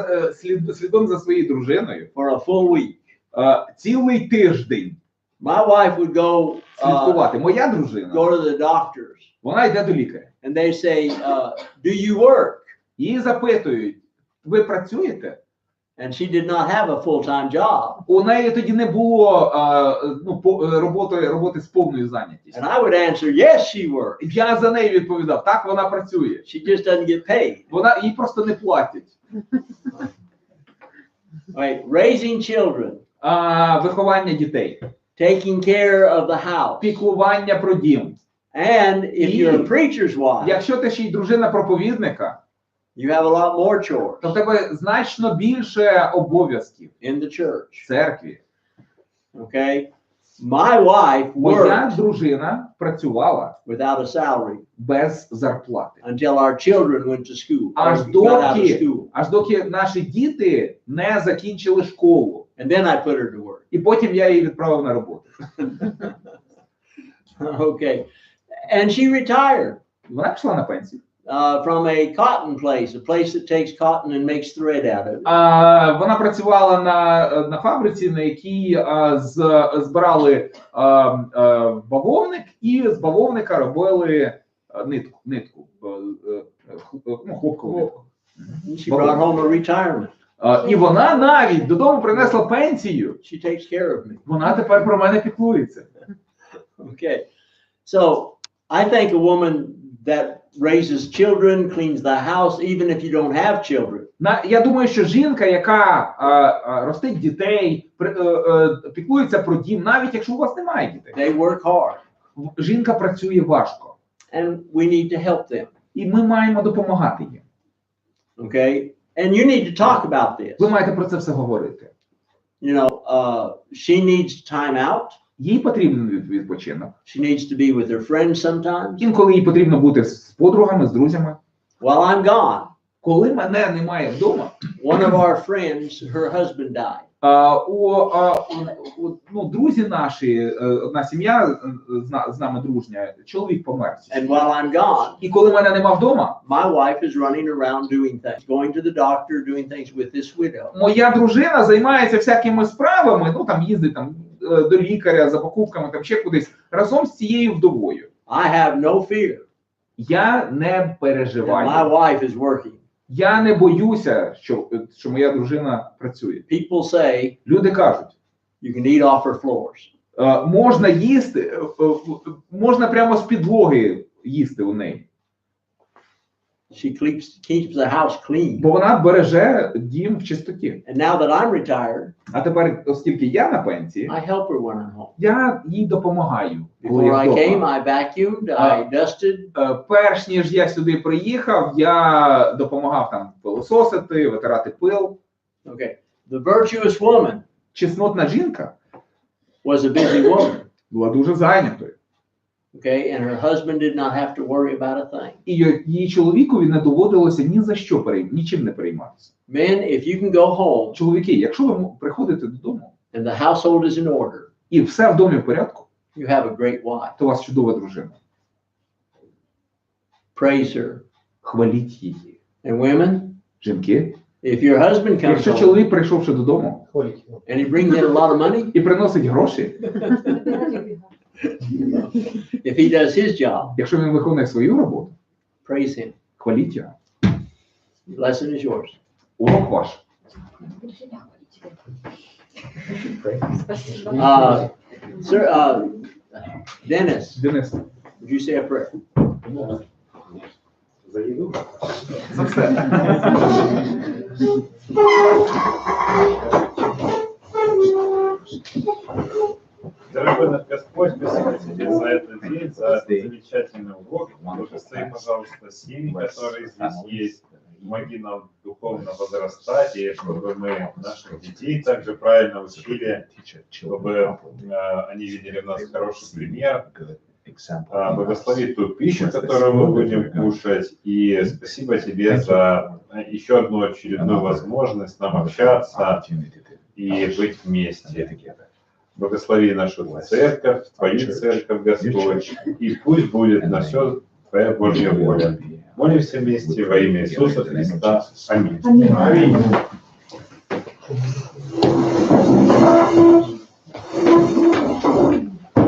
слідом за своєю дружиною for a full week. Цілий тиждень. My wife would go Слідкувати. Моя дружина, go to the doctors, вона йде до лікаря. and they say, "Do you work?" Її запитують, ви працюєте? And she did not have a full-time job. У неї тоді не було роботи з повною зайнятістю. And I would answer, "Yes, she works. Я за неї відповідав, так, вона працює. She just doesn't get paid." Їй просто не платять. Right? Raising children, Виховання дітей, taking care of the house. піклування про дім. And if you're a preacher's wife, Якщо ти ще й дружина проповідника, you have a lot more chores то в тебе значно більше обов'язків in the church. в церкві. Okay? My wife Моя worked дружина працювала without a salary без зарплати. until our children went to school. Аж or got out of school. доки наші діти не закінчили школу. And then I put her to work. І потім я її відправив на роботу. Okay. And she retired. Вона пішла на пенсію. from a cotton place, a place that takes cotton and makes thread out of it. Вона працювала на фабриці, на якій збирали бавовник, і з бавовника робили нитку, хлопкову нитку. She brought home a retirement. І вона навіть додому принесла пенсію. She takes care of me. Вона тепер про мене піклується. Okay. So I think a woman that raises children, cleans the house, even if you don't have children. Я думаю, що жінка, яка ростить дітей, піклується про дім, навіть якщо у вас немає дітей. They work hard. Жінка працює важко. And we need to help them. І ми маємо допомагати їм. Okay? And you need to talk about this. Ви маєте про це все говорити. You know, she needs time out. Їй потрібен відпочинок. She needs to be with her friends sometimes. Інколи їй потрібно бути з подругами, з друзями. While I'm gone, Коли мене немає вдома, one of our friends, her husband died. Друзі наші, одна сім'я з нами дружня, чоловік помер. And while I'm gone, І коли мене нема вдома, my wife is running around doing things, going to the doctor, doing things with this widow. моя дружина займається всякими справами, їздить до лікаря за покупками, ще кудись, разом з цією вдовою. I have no fear. Я не And переживаю. my wife is working. Я не боюся, що моя дружина працює. People say Люди кажуть, you can eat off her floors. Можна їсти, можна прямо з підлоги їсти у неї. She keeps the house clean. Бо вона береже дім в чистоті. And now that I'm retired, А тепер, оскільки я на пенсії, I help her when I'm home. я їй допомагаю. коли Before я I came, вдома. I vacuumed, I dusted. Перш ніж я сюди приїхав, я допомагав пилососити, витирати пил. Okay. The virtuous woman Чеснотна жінка was a busy woman. була дуже зайнятою. Okay. And her husband did not have to worry about a thing. І її чоловікові не доводилося ні за що нічим не перейматися. Men, if you can go home Чоловіки, якщо ви приходите додому, and the household is in order, і все в домі в порядку, you have a great wife. то у вас чудова дружина. Praise her. Хваліть її. And women, Жінки, if your husband comes якщо home чоловік, прийшовши додому, Хваліть. and he brings in a lot of money, і приносить гроші, if he does his job, якщо він виконує свою роботу, praise him. хваліть його. Lesson is yours. Урок ваш. Sir, Dennis, Денис, would you say a prayer? За їду. за все. Дорогой наш Господь, спасибо тебе за этот день, за замечательный урок. Благослови, пожалуйста, семьи, которые здесь есть. Помоги нам духовно возрастать, и чтобы мы наших детей также правильно учили, чтобы они видели в нас хороший пример. Благослови ту пищу, которую мы будем кушать. И спасибо тебе за еще одну очередную возможность нам общаться и быть вместе. Благослови нашу церковь, Твою церковь, Господь, и пусть будет на все Твоя Божья воля. Молимся вместе во имя Иисуса Христа. Аминь. Аминь. Аминь.